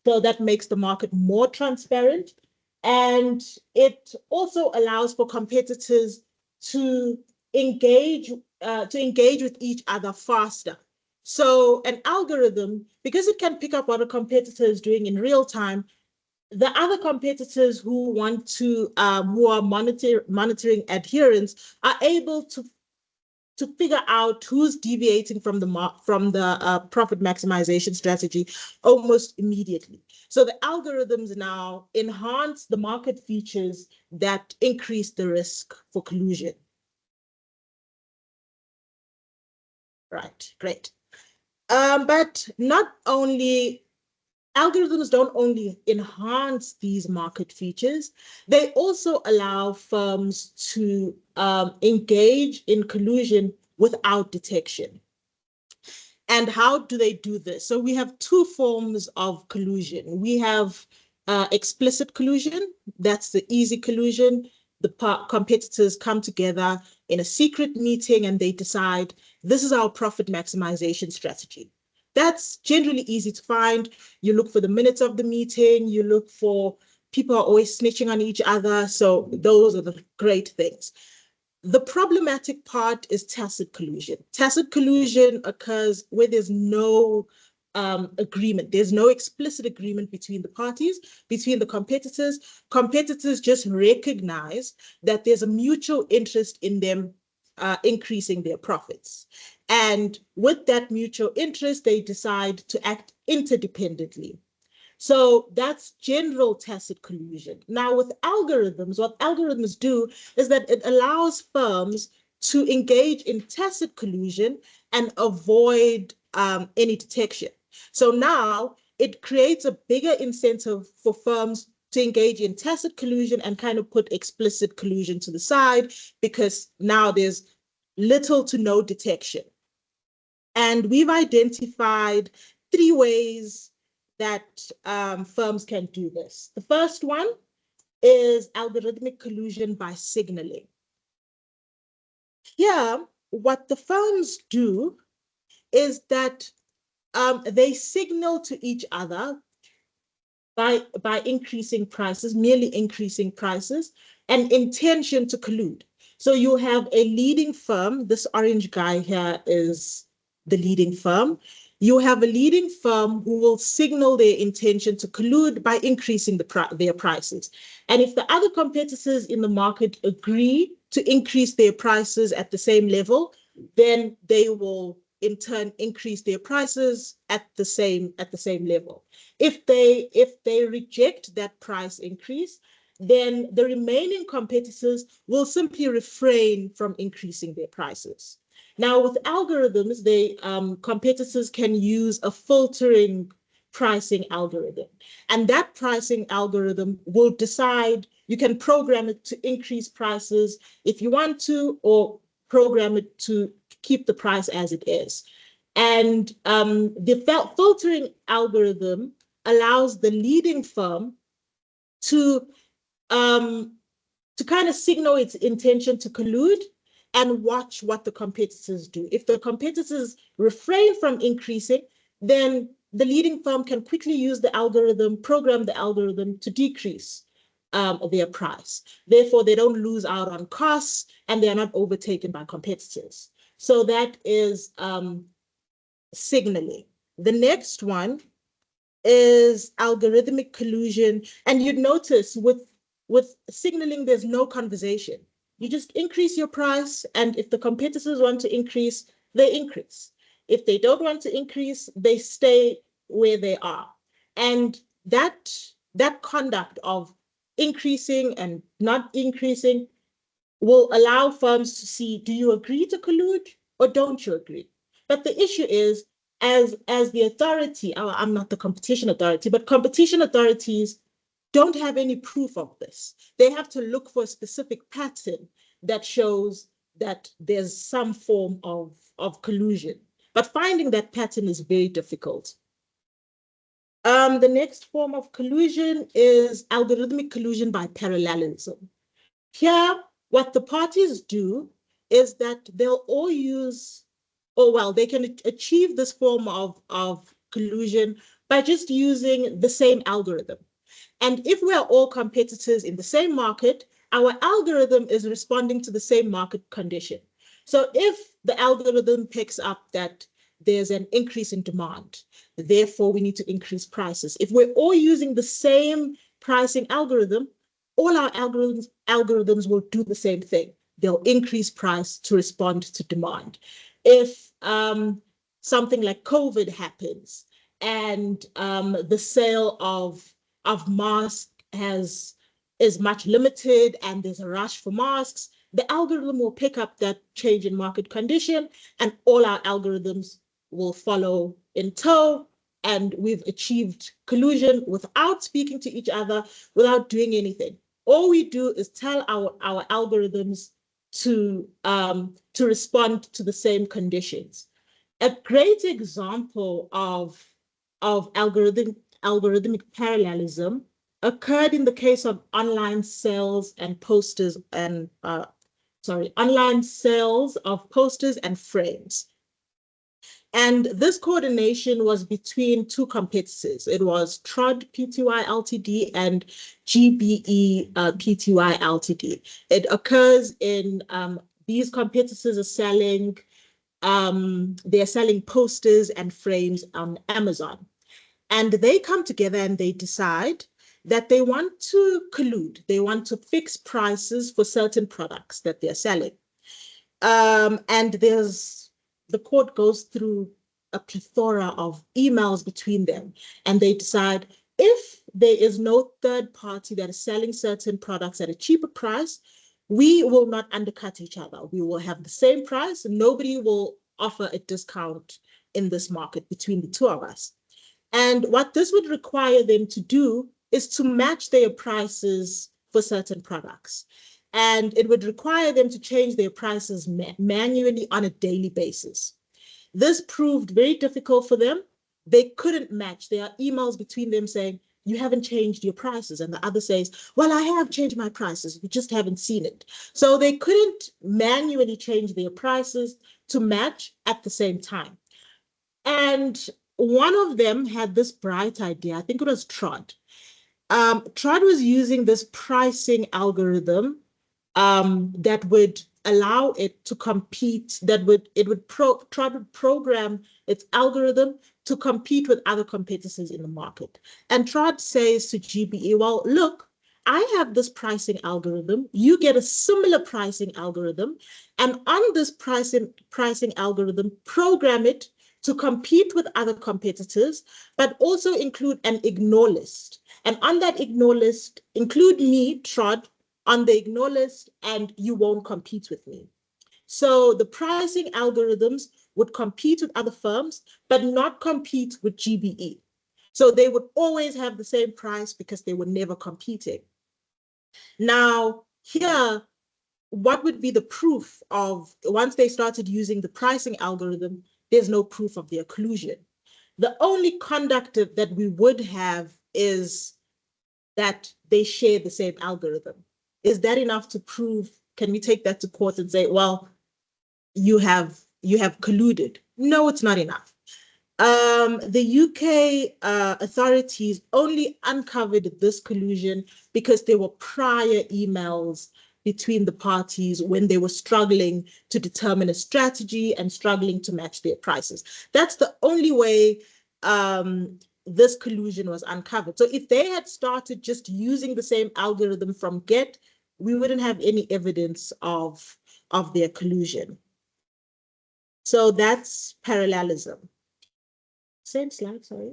So that makes the market more transparent. And it also allows for competitors to engage with each other faster. So an algorithm, because it can pick up what a competitor is doing in real time, the other competitors who are monitoring adherence are able to figure out who's deviating from the profit maximization strategy almost immediately. So the algorithms now enhance the market features that increase the risk for collusion. Right, great. But algorithms don't only enhance these market features, they also allow firms to engage in collusion without detection. And how do they do this? So we have two forms of collusion. We have explicit collusion, that's the easy collusion. The competitors come together in a secret meeting and they decide, this is our profit maximization strategy. That's generally easy to find. You look for the minutes of the meeting, you look for people are always snitching on each other. So those are the great things. The problematic part is tacit collusion. Tacit collusion occurs where there's no agreement. There's no explicit agreement between the parties, between the competitors. Competitors just recognize that there's a mutual interest in them increasing their profits. And with that mutual interest, they decide to act interdependently. So that's general tacit collusion. Now with algorithms, what algorithms do is that it allows firms to engage in tacit collusion and avoid any detection. So now it creates a bigger incentive for firms to engage in tacit collusion and kind of put explicit collusion to the side, because now there's little to no detection. And we've identified 3 ways that firms can do this. The first one is algorithmic collusion by signaling. Here, what the firms do is that they signal to each other by increasing prices, merely increasing prices, and intention to collude. So you have a leading firm, this orange guy here is the leading firm. You have a leading firm who will signal their intention to collude by increasing their prices. And if the other competitors in the market agree to increase their prices at the same level, then they will in turn increase their prices at the same level. If they reject that price increase, then the remaining competitors will simply refrain from increasing their prices. Now, with algorithms, competitors can use a filtering pricing algorithm. And that pricing algorithm will decide, you can program it to increase prices if you want to, or program it to keep the price as it is. And the filtering algorithm allows the leading firm to kind of signal its intention to collude and watch what the competitors do. If the competitors refrain from increasing, then the leading firm can quickly use the algorithm, program the algorithm to decrease their price. Therefore, they don't lose out on costs and they're not overtaken by competitors. So that is signaling. The next one is algorithmic collusion. And you'd notice with signaling, there's no conversation. You just increase your price, and if the competitors want to increase, they increase. If they don't want to increase, they stay where they are. And that conduct of increasing and not increasing will allow firms to see, do you agree to collude or don't you agree? But the issue is, as the authority, I'm not the competition authority, but competition authorities don't have any proof of this. They have to look for a specific pattern that shows that there's some form of collusion. But finding that pattern is very difficult. The next form of collusion is algorithmic collusion by parallelism. Here, what the parties do is that they'll all use, they can achieve this form of collusion by just using the same algorithm. And if we're all competitors in the same market, our algorithm is responding to the same market condition. So if the algorithm picks up that there's an increase in demand, therefore we need to increase prices. If we're all using the same pricing algorithm, all our algorithms will do the same thing. They'll increase price to respond to demand. If something like COVID happens and the sale of masks is much limited and there's a rush for masks, the algorithm will pick up that change in market condition and all our algorithms will follow in tow, and we've achieved collusion without speaking to each other, without doing anything. All we do is tell our algorithms to respond to the same conditions. A great example of algorithmic parallelism occurred in the case of online sales and posters and online sales of posters and frames. And this coordination was between two competitors. It was TROD Pty Ltd and GBE Pty Ltd. It occurs in these competitors are selling they're selling posters and frames on Amazon. And they come together and they decide that they want to collude. They want to fix prices for certain products that they're selling. And the court goes through a plethora of emails between them, and they decide if there is no third party that is selling certain products at a cheaper price, we will not undercut each other. We will have the same price, and nobody will offer a discount in this market between the two of us. And what this would require them to do is to match their prices for certain products. And it would require them to change their prices manually on a daily basis. This proved very difficult for them. They couldn't match. There are emails between them saying, you haven't changed your prices. And the other says, well, I have changed my prices. You just haven't seen it. So they couldn't manually change their prices to match at the same time. And one of them had this bright idea. I think it was TROD. TROD was using this pricing algorithm that would allow it to compete, TROD would program its algorithm to compete with other competitors in the market. And TROD says to GBE, well, look, I have this pricing algorithm, you get a similar pricing algorithm, and on this pricing algorithm, program it to compete with other competitors, but also include an ignore list. And on that ignore list, include me, TROD, on the ignore list, and you won't compete with me. So the pricing algorithms would compete with other firms, but not compete with GBE. So they would always have the same price because they were never competing. Now, here, what would be the proof of, once they started using the pricing algorithm, there's no proof of their collusion. The only conduct that we would have is that they share the same algorithm. Is that enough to prove? Can we take that to court and say, well, you have colluded? No, it's not enough. The UK authorities only uncovered this collusion because there were prior emails between the parties when they were struggling to determine a strategy and struggling to match their prices. That's the only way this collusion was uncovered. So if they had started just using the same algorithm from get, we wouldn't have any evidence of their collusion. So that's parallelism. Same slide, sorry.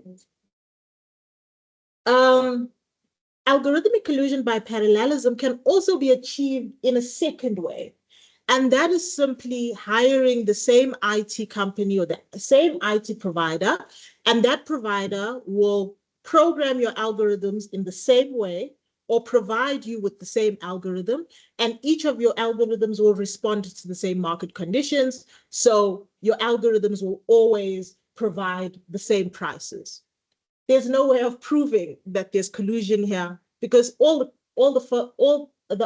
Algorithmic collusion by parallelism can also be achieved in a second way. And that is simply hiring the same IT company or the same IT provider, and that provider will program your algorithms in the same way or provide you with the same algorithm, and each of your algorithms will respond to the same market conditions. So your algorithms will always provide the same prices. There's no way of proving that there's collusion here, because the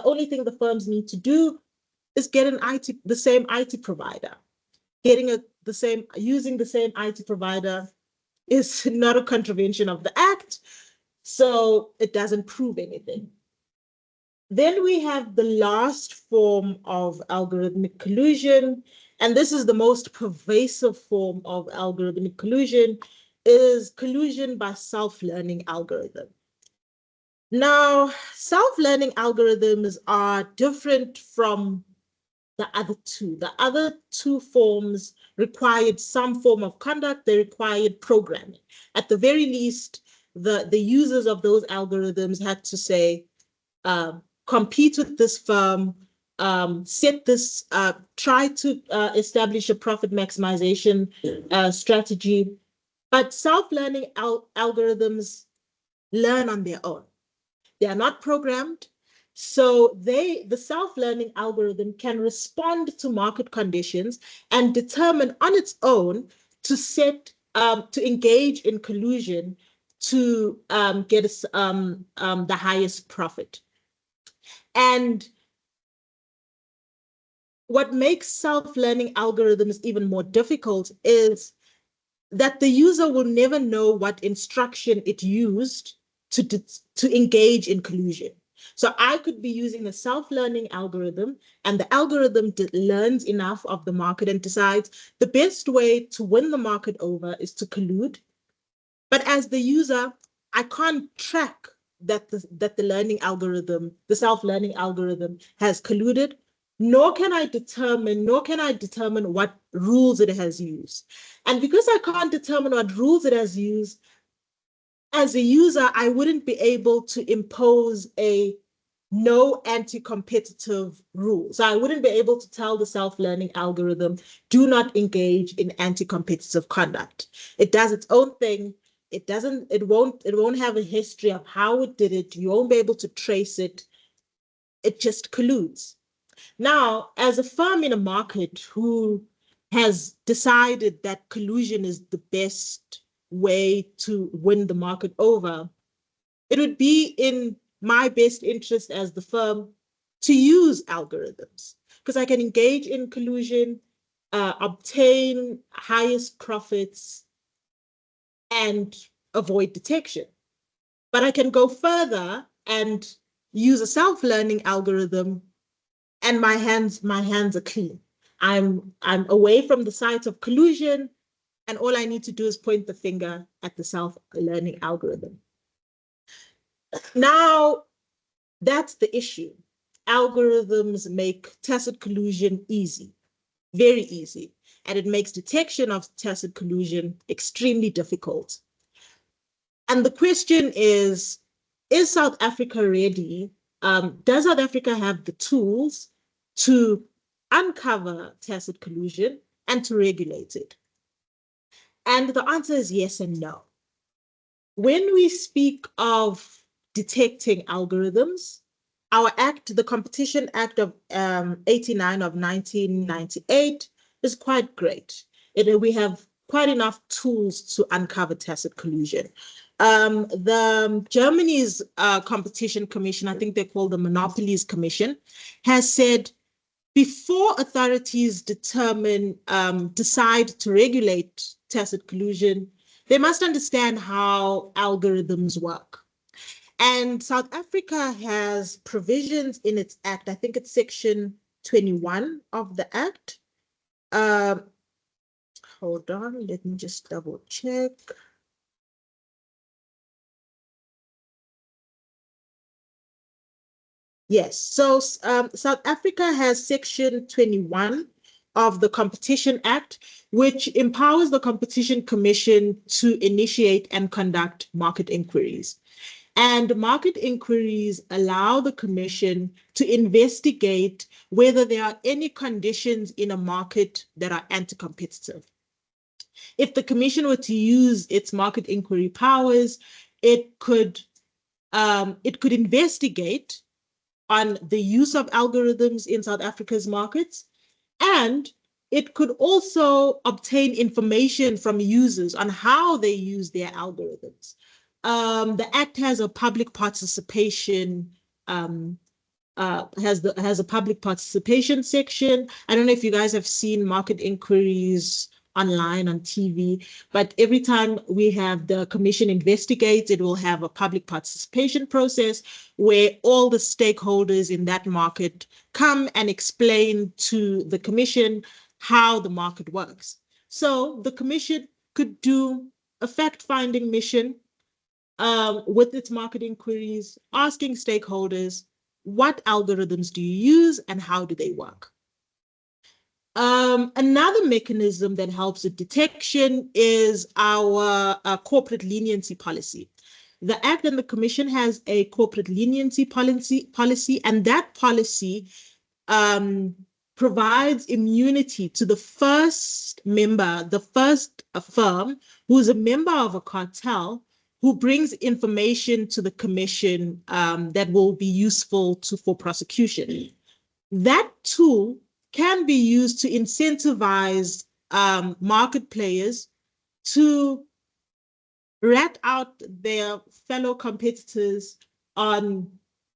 only thing the firms need to do is get the same IT provider. Using the same IT provider is not a contravention of the act, so it doesn't prove anything. Then we have the last form of algorithmic collusion, and this is the most pervasive form of algorithmic collusion, is collusion by self-learning algorithm. Now, self-learning algorithms are different from the other two. The other two forms required some form of conduct, they required programming. At the very least, the users of those algorithms had to say, compete with this firm, try to establish a profit maximization strategy. But self-learning algorithms learn on their own. They are not programmed. So the self-learning algorithm can respond to market conditions and determine on its own to engage in collusion to get the highest profit. And what makes self-learning algorithms even more difficult is that the user will never know what instruction it used to engage in collusion. So I could be using a self-learning algorithm, and the algorithm learns enough of the market and decides the best way to win the market over is to collude. But as the user, I can't track that the self-learning algorithm has colluded, nor can I determine what rules it has used. And because I can't determine what rules it has used, as a user, I wouldn't be able to impose a no anti-competitive rule. So I wouldn't be able to tell the self-learning algorithm, do not engage in anti-competitive conduct. It does its own thing. It won't have a history of how it did it. You won't be able to trace it. It just colludes. Now, as a firm in a market who has decided that collusion is the best way to win the market over, it would be in my best interest as the firm to use algorithms, because I can engage in collusion, obtain highest profits, and avoid detection. But I can go further and use a self-learning algorithm, and my hands are clean. I'm away from the site of collusion, and all I need to do is point the finger at the self-learning algorithm. Now, that's the issue. Algorithms make tacit collusion easy, very easy, and it makes detection of tacit collusion extremely difficult. And the question is South Africa ready? Does South Africa have the tools to uncover tacit collusion and to regulate it? And the answer is yes and no. When we speak of detecting algorithms, our act, the Competition Act of 89 of 1998, is quite great. We have quite enough tools to uncover tacit collusion. Germany's Competition Commission, I think they call the Monopolies Commission, has said before authorities decide to regulate tacit collusion, they must understand how algorithms work. And South Africa has provisions in its act, I think it's section 21 of the act. Hold on, let me just double check. Yes, so South Africa has section 21 of the Competition Act, which empowers the Competition Commission to initiate and conduct market inquiries. And market inquiries allow the Commission to investigate whether there are any conditions in a market that are anti-competitive. If the Commission were to use its market inquiry powers, it could investigate on the use of algorithms in South Africa's markets, and it could also obtain information from users on how they use their algorithms. The Act has a public participation has a public participation section. I don't know if you guys have seen market inquiries online on TV, but every time we have the Commission investigate, it will have a public participation process where all the stakeholders in that market come and explain to the Commission how the market works. So the Commission could do a fact-finding mission with its market inquiries, asking stakeholders, what algorithms do you use and how do they work? Another mechanism that helps with detection is our corporate leniency policy. The Act and the Commission has a corporate leniency policy, and that policy provides immunity to the first member, the first firm who's a member of a cartel who brings information to the Commission that will be useful for prosecution. That tool can be used to incentivize market players to rat out their fellow competitors to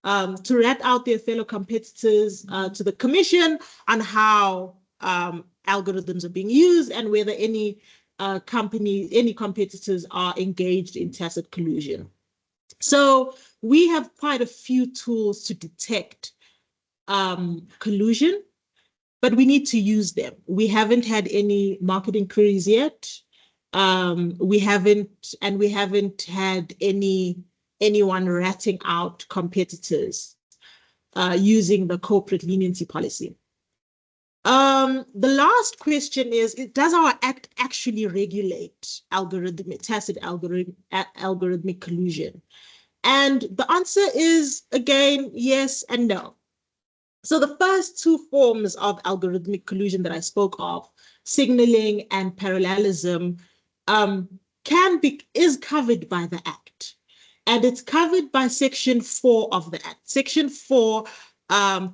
the Commission on how algorithms are being used and whether any competitors are engaged in tacit collusion. So we have quite a few tools to detect collusion, but we need to use them. We haven't had any market inquiries yet. We haven't had anyone ratting out competitors using the corporate leniency policy. The last question is, does our Act actually regulate tacit algorithmic collusion? And the answer is, again, yes and no. So the first two forms of algorithmic collusion that I spoke of, signaling and parallelism, is covered by the Act. And it's covered by Section 4 of the Act. Section 4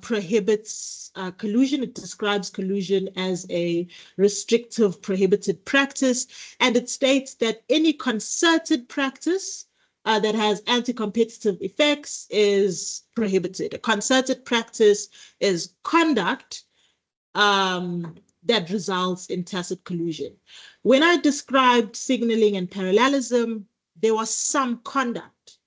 prohibits collusion. It describes collusion as a restrictive, prohibited practice. And it states that any concerted practice that has anti-competitive effects is prohibited. A concerted practice is conduct that results in tacit collusion. When I described signaling and parallelism, there was some conduct,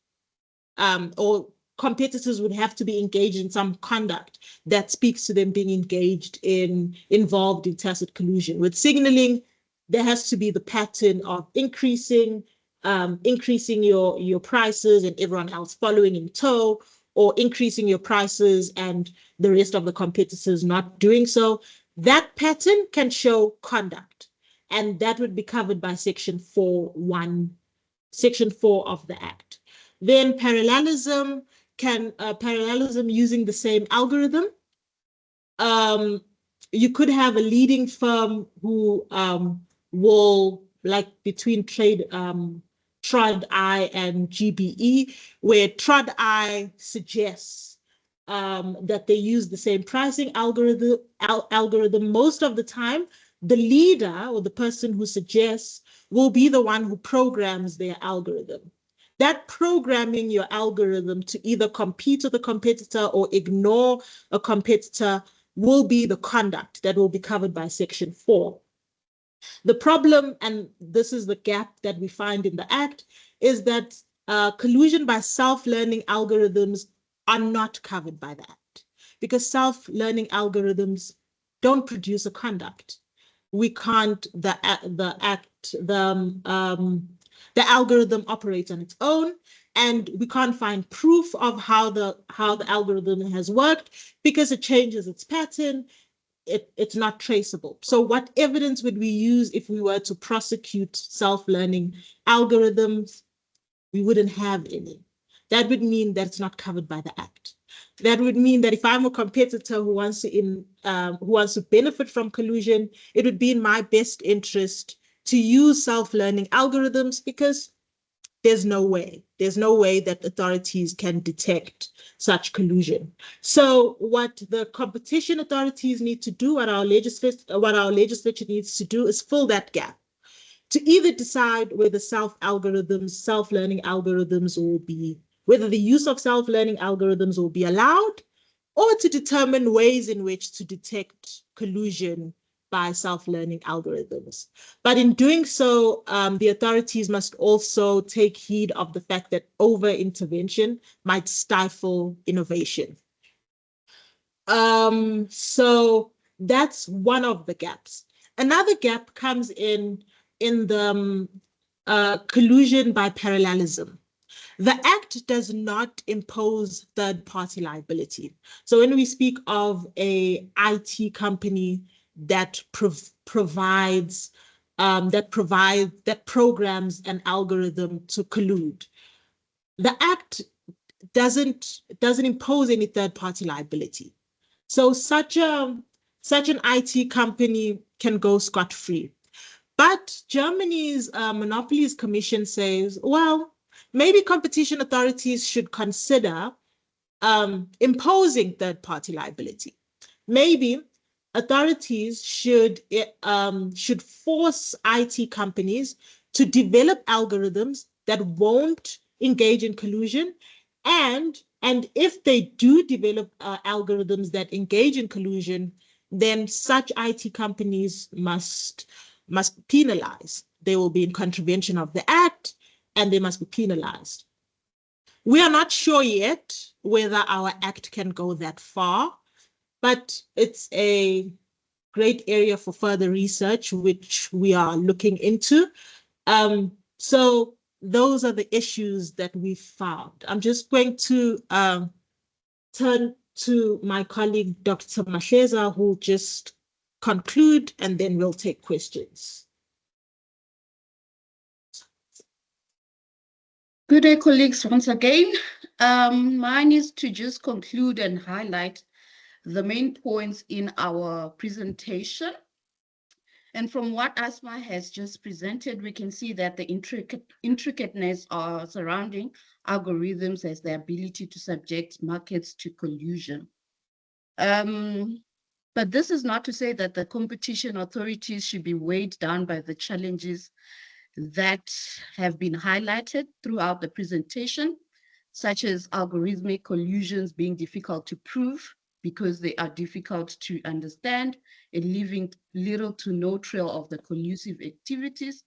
or competitors would have to be engaged in some conduct that speaks to them being involved in tacit collusion. With signaling, there has to be the pattern of increasing your prices and everyone else following in tow, or increasing your prices and the rest of the competitors not doing so. That pattern can show conduct, and that would be covered by Section 4 of the Act. Then parallelism using the same algorithm. You could have a leading firm who will, like between TROD-I and GBE, where TROD-I suggests that they use the same pricing algorithm. Most of the time, the leader or the person who suggests will be the one who programs their algorithm. That programming your algorithm to either compete with a competitor or ignore a competitor will be the conduct that will be covered by Section 4. The problem, and this is the gap that we find in the Act, is that collusion by self-learning algorithms are not covered by the Act, because self-learning algorithms don't produce a conduct. We can't, the algorithm operates on its own, and we can't find proof of how the algorithm has worked because it changes its pattern. It's not traceable. So what evidence would we use if we were to prosecute self-learning algorithms? We wouldn't have any. that would mean that it's not covered by the Act. That would mean that if I'm a competitor who wants to benefit from collusion, it would be in my best interest to use self-learning algorithms, because there's no way that authorities can detect such collusion. So what the competition authorities need to do, what our legislature needs to do, is fill that gap, to either decide whether self-learning algorithms will be, whether the use of self-learning algorithms will be allowed, or to determine ways in which to detect collusion by self-learning algorithms. But in doing so, the authorities must also take heed of the fact that over-intervention might stifle innovation. So that's one of the gaps. Another gap comes in the collusion by parallelism. The Act does not impose third-party liability. So when we speak of a IT company that programs an algorithm to collude, the Act doesn't impose any third-party liability. So such an IT company can go scot-free. But Germany's Monopolies Commission says, well, maybe competition authorities should consider imposing third-party liability. Maybe authorities should force IT companies to develop algorithms that won't engage in collusion, and if they do develop algorithms that engage in collusion, then such IT companies must be penalized. They will be in contravention of the Act, and they must be penalized. We are not sure yet whether our Act can go that far, but it's a great area for further research, which we are looking into. So those are the issues that we found. I'm just going to turn to my colleague, Dr. Mahleza, who will just conclude, and then we'll take questions. Good day, colleagues, once again. Mine is to just conclude and highlight the main points in our presentation. And from what Asma has just presented, we can see that the intricateness surrounding algorithms has the ability to subject markets to collusion. But this is not to say that the competition authorities should be weighed down by the challenges that have been highlighted throughout the presentation, such as algorithmic collusions being difficult to prove because they are difficult to understand and leaving little to no trail of the collusive activities.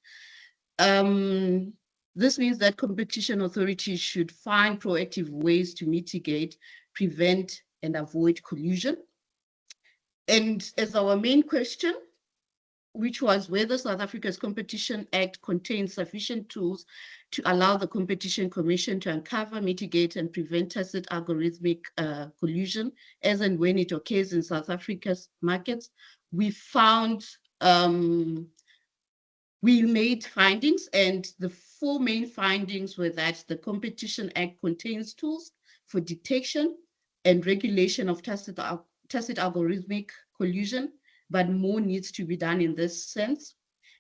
This means that competition authorities should find proactive ways to mitigate, prevent, and avoid collusion. And as our main question, which was whether South Africa's Competition Act contains sufficient tools to allow the Competition Commission to uncover, mitigate, and prevent tacit algorithmic collusion as and when it occurs in South Africa's markets. We found, we made findings, and the four main findings were that the Competition Act contains tools for detection and regulation of tacit algorithmic collusion, but more needs to be done in this sense.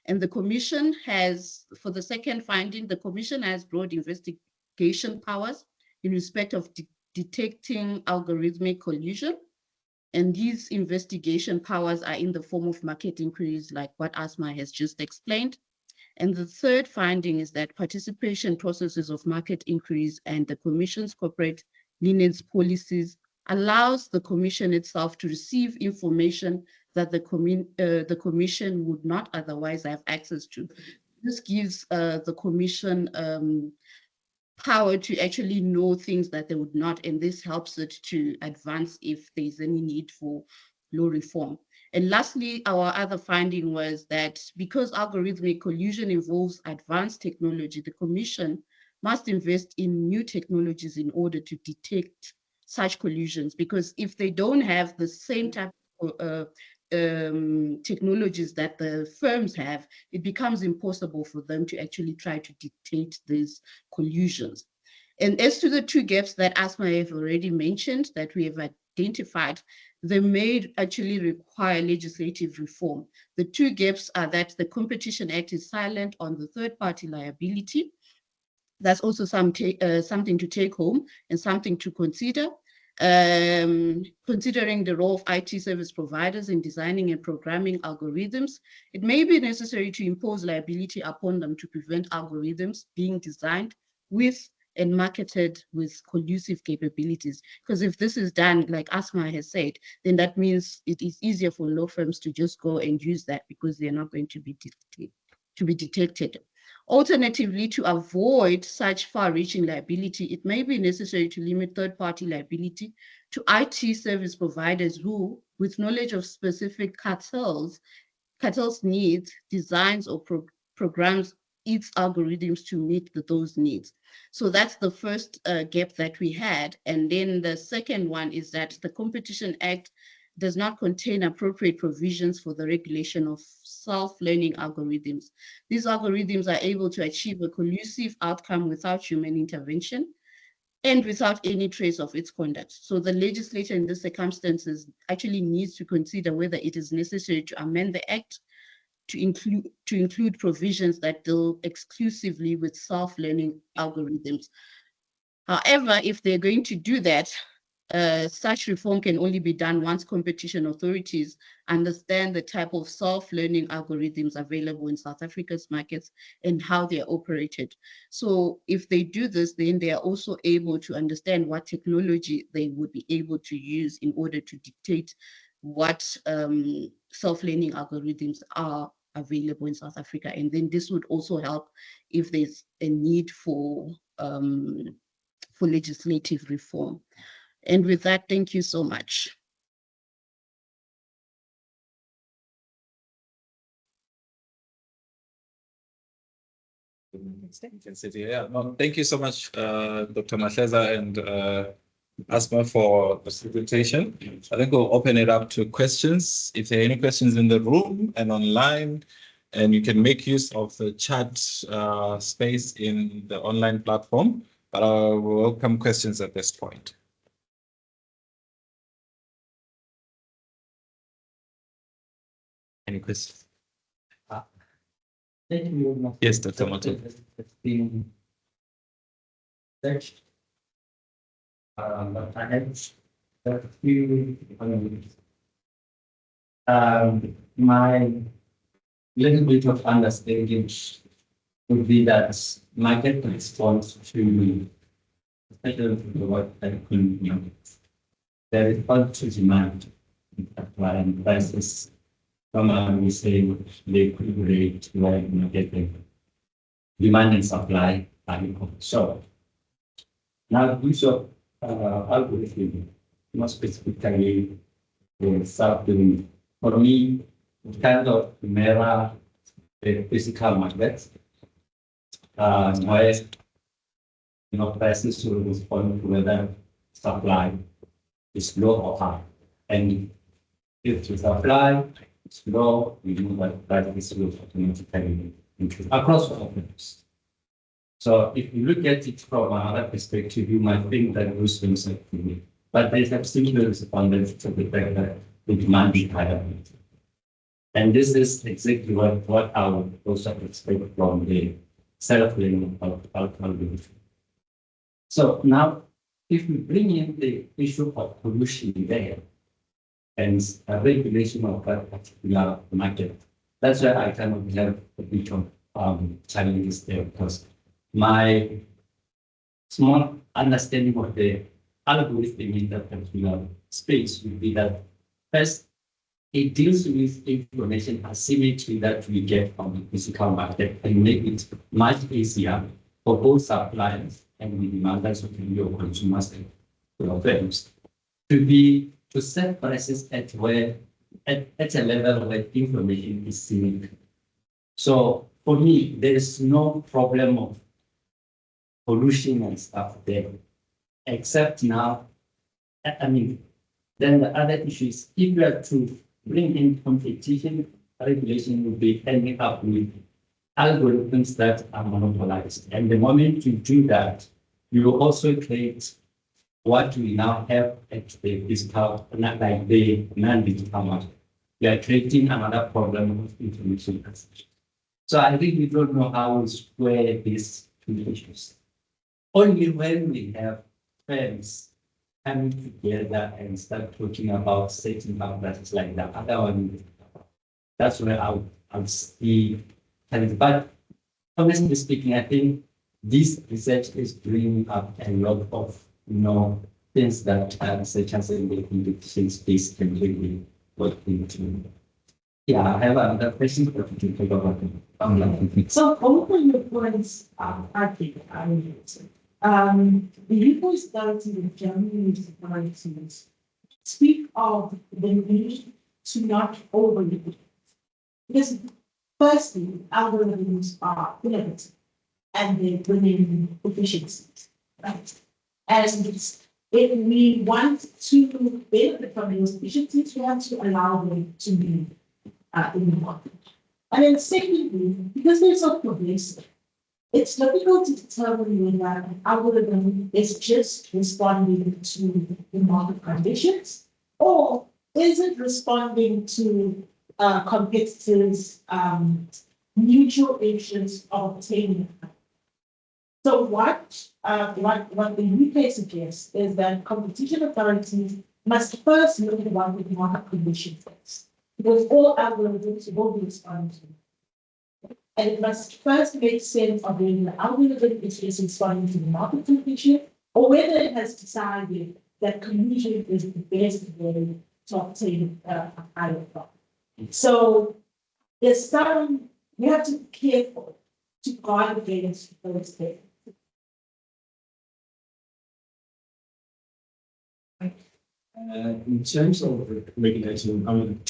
And the Commission has, for the second finding, the Commission has broad investigation powers in respect of detecting algorithmic collusion. And these investigation powers are in the form of market inquiries, like what Asma has just explained. And the third finding is that participation processes of market inquiries and the Commission's corporate lenience policies allows the Commission itself to receive information that the Commission would not otherwise have access to. This gives the Commission power to actually know things that they would not, and this helps it to advance if there's any need for law reform. And lastly, our other finding was that because algorithmic collusion involves advanced technology, the Commission must invest in new technologies in order to detect such collusions, because if they don't have the same type of technologies that the firms have, it becomes impossible for them to actually try to detect these collusions. And as to the two gaps that Asma have already mentioned that we have identified, they may actually require legislative reform. The two gaps are that the Competition Act is silent on the third-party liability. That's also something to take home and something to consider. Considering the role of IT service providers in designing and programming algorithms, it may be necessary to impose liability upon them to prevent algorithms being designed with and marketed with collusive capabilities. Because if this is done, like Asma has said, then that means it is easier for law firms to just go and use that because they're not going to be detected. Alternatively, to avoid such far-reaching liability, it may be necessary to limit third-party liability to IT service providers who, with knowledge of specific cartels needs, designs, or programs its algorithms to meet those needs. So that's the first gap that we had. And then the second one is that the Competition Act does not contain appropriate provisions for the regulation of self-learning algorithms. These algorithms are able to achieve a collusive outcome without human intervention and without any trace of its conduct. So the legislature in these circumstances actually needs to consider whether it is necessary to amend the Act to include provisions that deal exclusively with self-learning algorithms. However, if they're going to do that, such reform can only be done once competition authorities understand the type of self-learning algorithms available in South Africa's markets and how they are operated. So if they do this, then they are also able to understand what technology they would be able to use in order to dictate what self-learning algorithms are available in South Africa. And then this would also help if there's a need for legislative reform. And with that, thank you so much. You can sit here. Yeah. No, thank you so much, Dr. Mahleza and Asma, for the presentation. I think we'll open it up to questions. If there are any questions in the room and online, and you can make use of the chat space in the online platform, but I will welcome questions at this point. Any questions? Thank you. Yes, Dr. Mato. It's been searched. But I have a few. My little bit of understanding would be that market response to, especially what I couldn't, there is also demand and prices. We say they equilibrate where market demand and supply are equal. So now use of algorithm, more specifically something for me, kind of mirror the physical market. Where prices will respond to whether supply is low or high. And if the supply is low, we know that prices will automatically increase across all things. So if you look at it from another perspective, you might think that those things are true. But there's absolutely respondence to the fact that the demand is higher. And this is exactly what I would also expect from the self-learning algorithm. So now, if we bring in the issue of pollution there and a regulation of that particular market, that's where I kind of have a bit of challenges there, because my small understanding of the algorithm in that particular space would be that first, it deals with information asymmetry that we get from the physical market and make it much easier for both suppliers and the demanders of your consumers and your firms to set prices at a level where information is symmetric. So for me, there is no problem of pollution and stuff there, except now, then the other issue is if you are to bring in competition, regulation will be ending up with algorithms that are monopolized. And the moment you do that, you also create what we now have at the physical, not like the non-digital market. We are creating another problem of information transition. So I really don't know how to square these two issues. Only when we have friends coming together and start talking about setting up that like the other one, that's where I'll see. But honestly speaking, I think this research is bringing up a lot of things that researchers in the competition space can really work into. Yeah, I have another question for you to talk about. So both of your points I think are related. The Yeukai study in Germany authorities speak of the need to not overload. Because firstly, algorithms are innovative and they bring in efficiencies, right? And if we want to benefit from those efficiencies, we have to allow them to be in the market. And then secondly, because they're so pervasive, it's difficult to determine whether an algorithm is just responding to the market conditions, or is it responding to competitors' mutual interest of obtaining. So what the Yeukai suggests is that competition authorities must first look at what the market conditions is, because all algorithms will be responding to. And it must first make sense of whether the algorithm is just responding to the market condition, or whether it has decided that collusion is the best way to obtain a higher profit. So there's some, we have to be careful to guard against those things. In terms of regulating, I mean,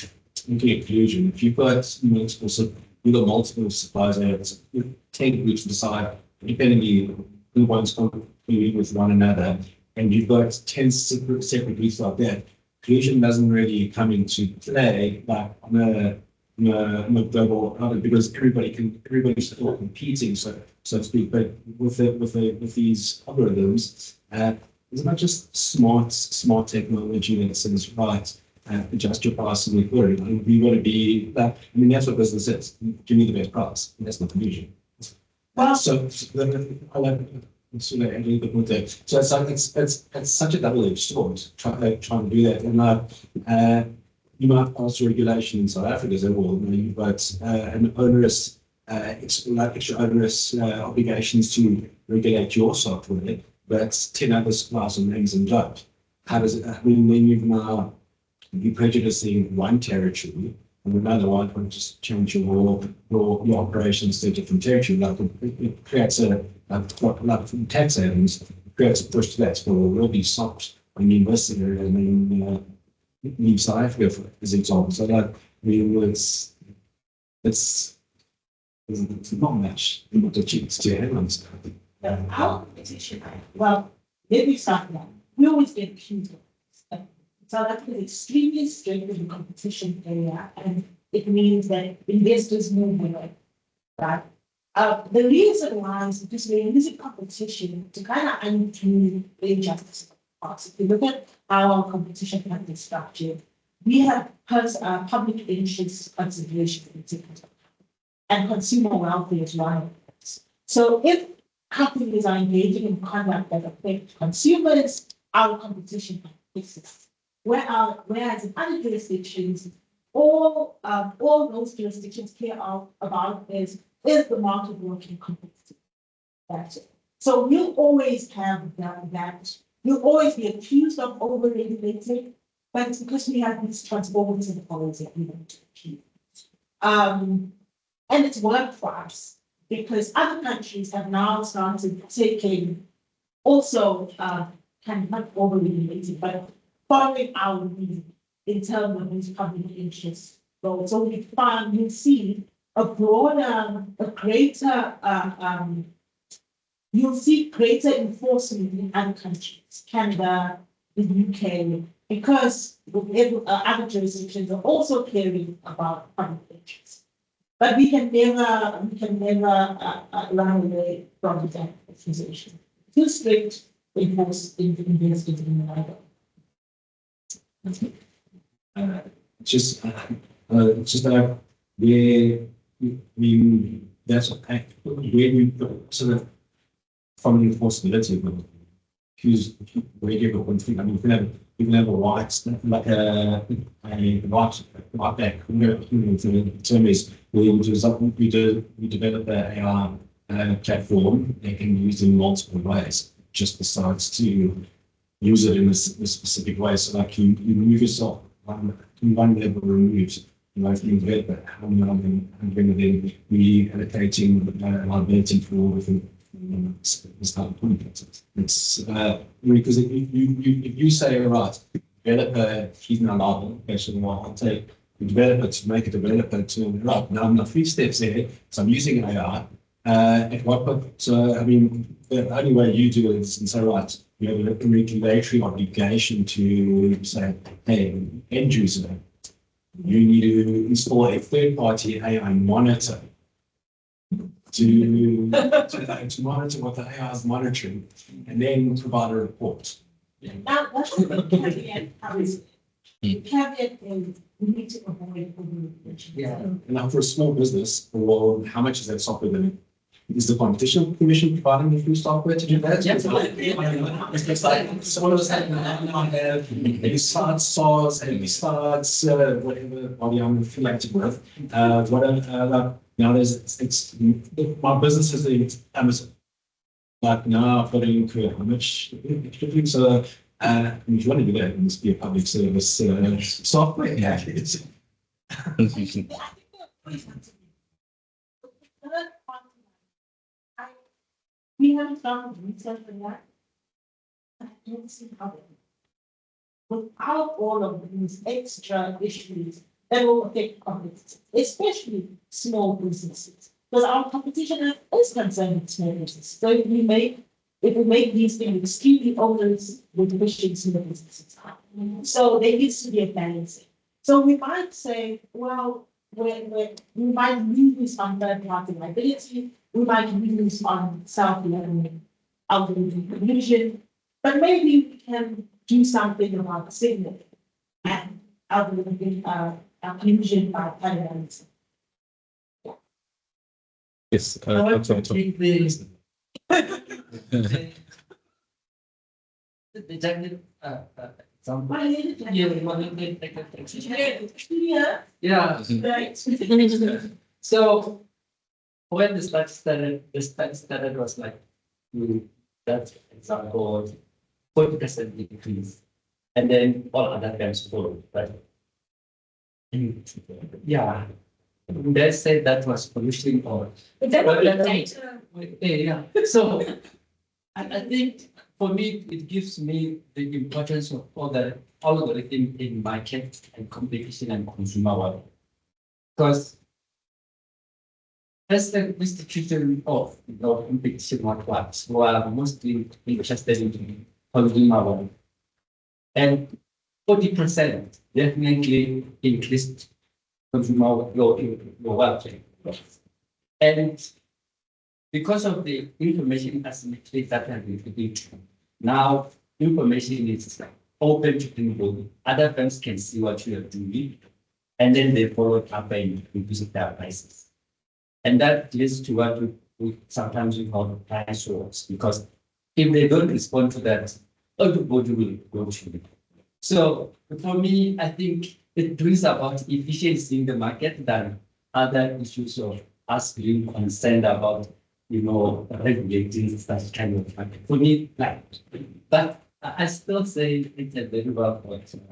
looking at collusion, if you've got multiple suppliers and 10 groups decide, depending who one's competing with one another, and you've got 10 separate groups like that, collusion doesn't really come into play like on a global level, because everybody's still competing, so to speak. But with these algorithms, it's not just smart technology that says, right, adjust your price and we want to be that. I mean, that's what business is. Give me the best price. And that's not collusion. Well, So I like sort of a little bit more there. So it's such a double-edged sword trying to do that. And you might pass regulation in South Africa as well. You've got an onerous, extra onerous obligations to regulate your software, but 10 other suppliers and names and jump. How does it? I mean, then you've now be prejudicing one territory and another one will just change your operations to a different territory. Like it creates like tax havens, it creates a push to that. So we'll be stopped when you invest in it and then leave South Africa for as an example. So like I mean it's not much in what the cheats to headlines. Our competition, well, let me start now. We always get accused of this. South Africa is extremely strict in the competition area, and it means that investors move away, right? The reason why is because we're using competition to kind of undo the injustice of the past. If you look at our competition plan is structured, we have public interest consideration and consumer welfare is one of those. So if companies are engaging in conduct that affect consumers, our competition exists. Whereas in other jurisdictions, all those jurisdictions care about is the market working competitive? That's it. So you'll always have that. You'll always be accused of over-regulating, but it's because we have these transformative policies that we want to achieve. And it's worked for us because other countries have now started taking also kind of not over-regulating, but following our lead in terms of these public interest goals. So you see a broader, you'll see greater enforcement in other countries, Canada, the UK, because other jurisdictions are also caring about public interest. But we can never run away from that accusation. too strict enforce investors in the market. Just that we that's where we sort of from an enforceability point of view, who's where you go one thing. I mean, you can have a white like a white back. The term is we develop an AI platform that can be used in multiple ways, just besides to use it in a specific way. So like you move yourself one level removed. Like the developer, I'm going to then be allocating liability for within this type of context. It's because if you say, right, developer, he's not liable, actually, well, I'll take the developer to make a developer to, right, now I'm not 3 steps there, so I'm using AI. At what point? So, I mean, the only way you do it is and say, right, you have a regulatory obligation to say, hey, end user, you need to install a third-party AI monitor to monitor what the AI is monitoring, and then provide a report. Now, that's the caveat. The caveat is we need to avoid overregulation. Yeah. And now for a small business, well, how much is that software then? Is the Competition Commission providing the free software to do that? Yes. It's like someone was saying, besides SARS and besides whatever body I'm affiliated with, whatever, now it's my business is in Amazon. Like now I've got to incur how much? So if you want to do that, it must be a public service software. Yeah. We haven't done research on that. I don't see how it without all of these extra issues that will affect companies, especially small businesses. Because our competition is concerned with small businesses. So if we make these things extremely onerous, we're pushing small businesses out. So there needs to be a balancing. So we might say, well, we might lose on third-party liability, we might lose on self-learning algorithm collusion, but maybe we can do something about signal and algorithm collusion by Tayarisha. Yes. I want to take the example. Yeah. Right. So when the study started was like that example 40% increase, and then all other banks followed, right? And yeah, they said that was pollution or yeah. So I think for me it gives me the importance of all the algorithm in market and competition and consumer world, because as an institution of competition worldwide, who are mostly interested in consumer world, and 40% definitely increased consumer your wealth. And because of the information asymmetry that has been produced, now information is open to people. Other firms can see what you are doing, and then they follow up and reduce their prices. And that leads to what we sometimes call price wars, because if they don't respond to that, everybody will go to it. So for me, I think it brings about efficiency in the market than other issues of us being concerned about, regulating such kind of market. For me, but I still say it's a very well point. That's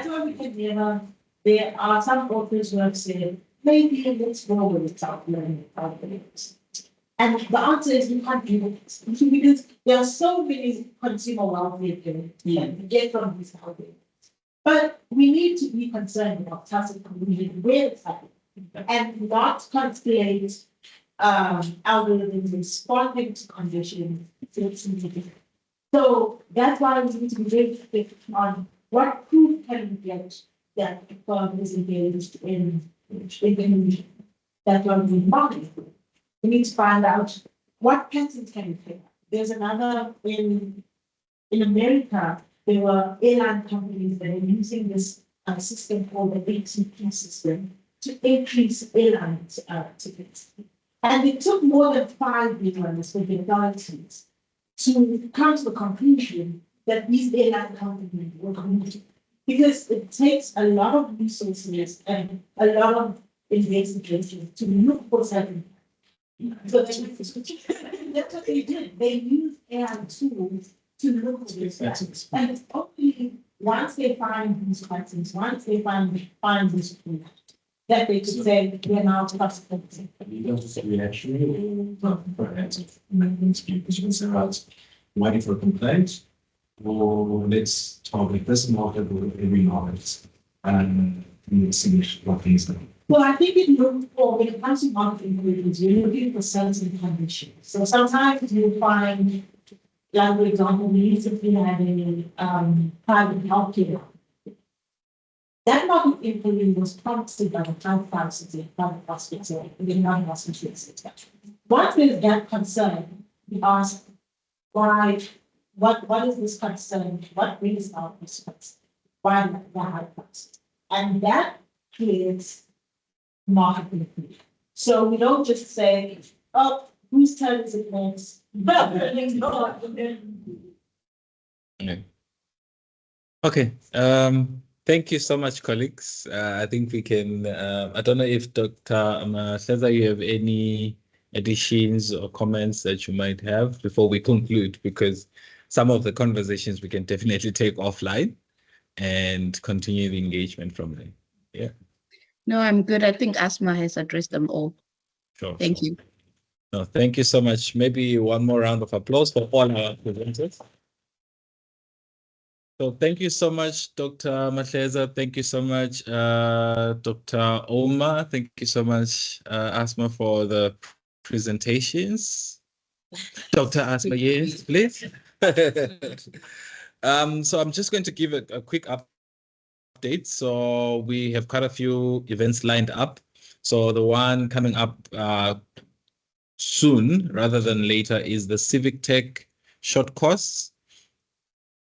why we can never. There are some authors who have said maybe let's go with self-learning algorithms. And the answer is you can't do it because there are so many consumer welfare get from these algorithms. But we need to be concerned about tacit collusion where it's happening and not conflate algorithms responding to conditions. So that's why we need to be very strict on what proof can we get that the firm is engaged in collusion. That's what we market. We need to find out what patterns can we pick. There's another in America, there were airline companies that are using this system called the ATP system to increase airlines tickets. And it took more than 5 airlines with the authorities to come to the conclusion that these airline companies were going to, because it takes a lot of resources and a lot of investigation to look for certain. So that's what they did. They used AI tools to look for this. And it's only once they find these patterns, once they find this tool, that they could say we're now prosecuting. You don't say reaction for answers. Waiting for a complaint, or let's target this market or every market and distinguish what things are. Well, I think when it comes to market intelligence, you're looking for certain conditions. So sometimes you'll find, like for example, we recently had a private healthcare. That market intelligence was prompted by the health crisis in private hospital, in the non-hospital sector. Once there's that concern, we ask, why, what is this concern? What brings out this concern? Why the high price? And that creates market intelligence. So we don't just say, oh, whose turn is it next? Okay. Thank you so much, colleagues. I think we can, I don't know if Dr. Mahleza, you have any additions or comments that you might have before we conclude, because some of the conversations we can definitely take offline and continue the engagement from there. Yeah. No, I'm good. I think Asma has addressed them all. Sure. Thank you. No, thank you so much. Maybe one more round of applause for all our presenters. So thank you so much, Dr. Mahleza. Thank you so much, Dr. Ouma. Thank you so much, Asma, for the presentations. Dr. Asma, yes, please. So I'm just going to give a quick update. So we have quite a few events lined up. So the one coming up soon rather than later is the Civic Tech short course.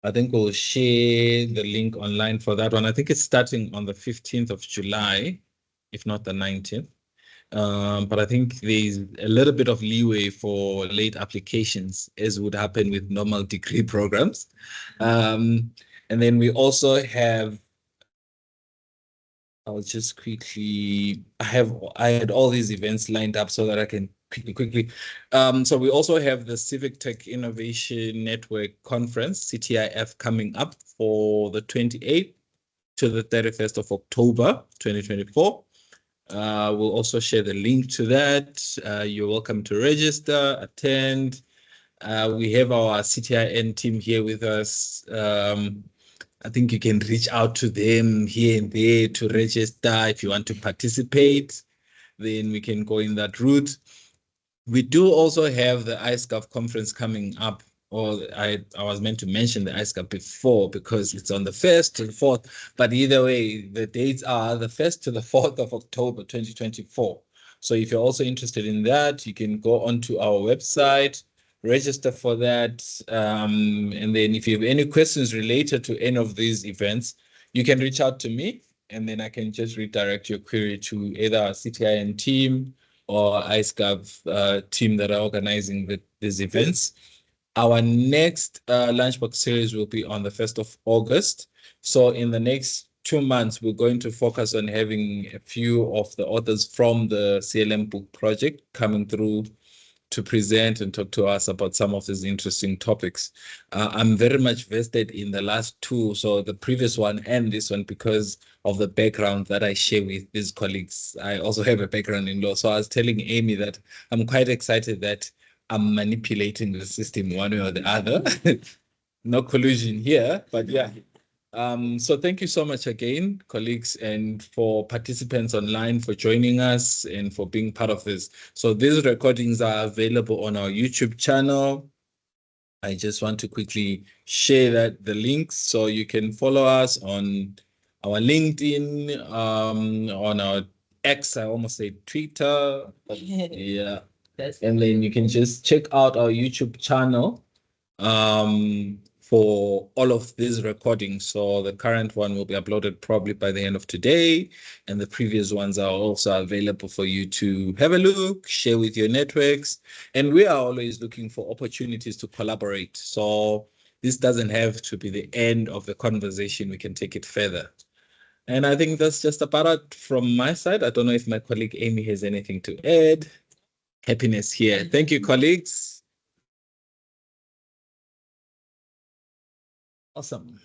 I think we'll share the link online for that one. I think it's starting on the 15th of July, if not the 19th. But I think there's a little bit of leeway for late applications, as would happen with normal degree programs. And then we also have, I'll just quickly, I had all these events lined up so that I can quickly. So we also have the Civic Tech Innovation Network Conference, CTIF, coming up for the 28th to the 31st of October, 2024. We'll also share the link to that. You're welcome to register, attend. We have our CTIN team here with us. I think you can reach out to them here and there to register if you want to participate. Then we can go in that route. We do also have the ISCAF conference coming up, or I was meant to mention the ISCAF before because it's on the 1st to the 4th, but either way, the dates are the 1st to the 4th of October, 2024. So if you're also interested in that, you can go onto our website, register for that. And then if you have any questions related to any of these events, you can reach out to me, and then I can just redirect your query to either our CTIN team or ISCAF team that are organizing these events. Our next Lunchbox series will be on the 1st of August. So in the next 2 months, we're going to focus on having a few of the authors from the CLM book project coming through to present and talk to us about some of these interesting topics. I'm very much vested in the last two, so the previous one and this one, because of the background that I share with these colleagues. I also have a background in law, so I was telling Amy that I'm quite excited that I'm manipulating the system one way or the other. No collusion here, but yeah. So thank you so much again, colleagues, and for participants online for joining us and for being part of this. So these recordings are available on our YouTube channel. I just want to quickly share the links so you can follow us on our LinkedIn, on our X, I almost say Twitter. Yeah. Yes. And then you can just check out our YouTube channel for all of these recordings. So the current one will be uploaded probably by the end of today, and the previous ones are also available for you to have a look, share with your networks. And we are always looking for opportunities to collaborate. So this doesn't have to be the end of the conversation. We can take it further. And I think that's just about it from my side. I don't know if my colleague Amy has anything to add. Happiness here. Thank you, colleagues. Awesome.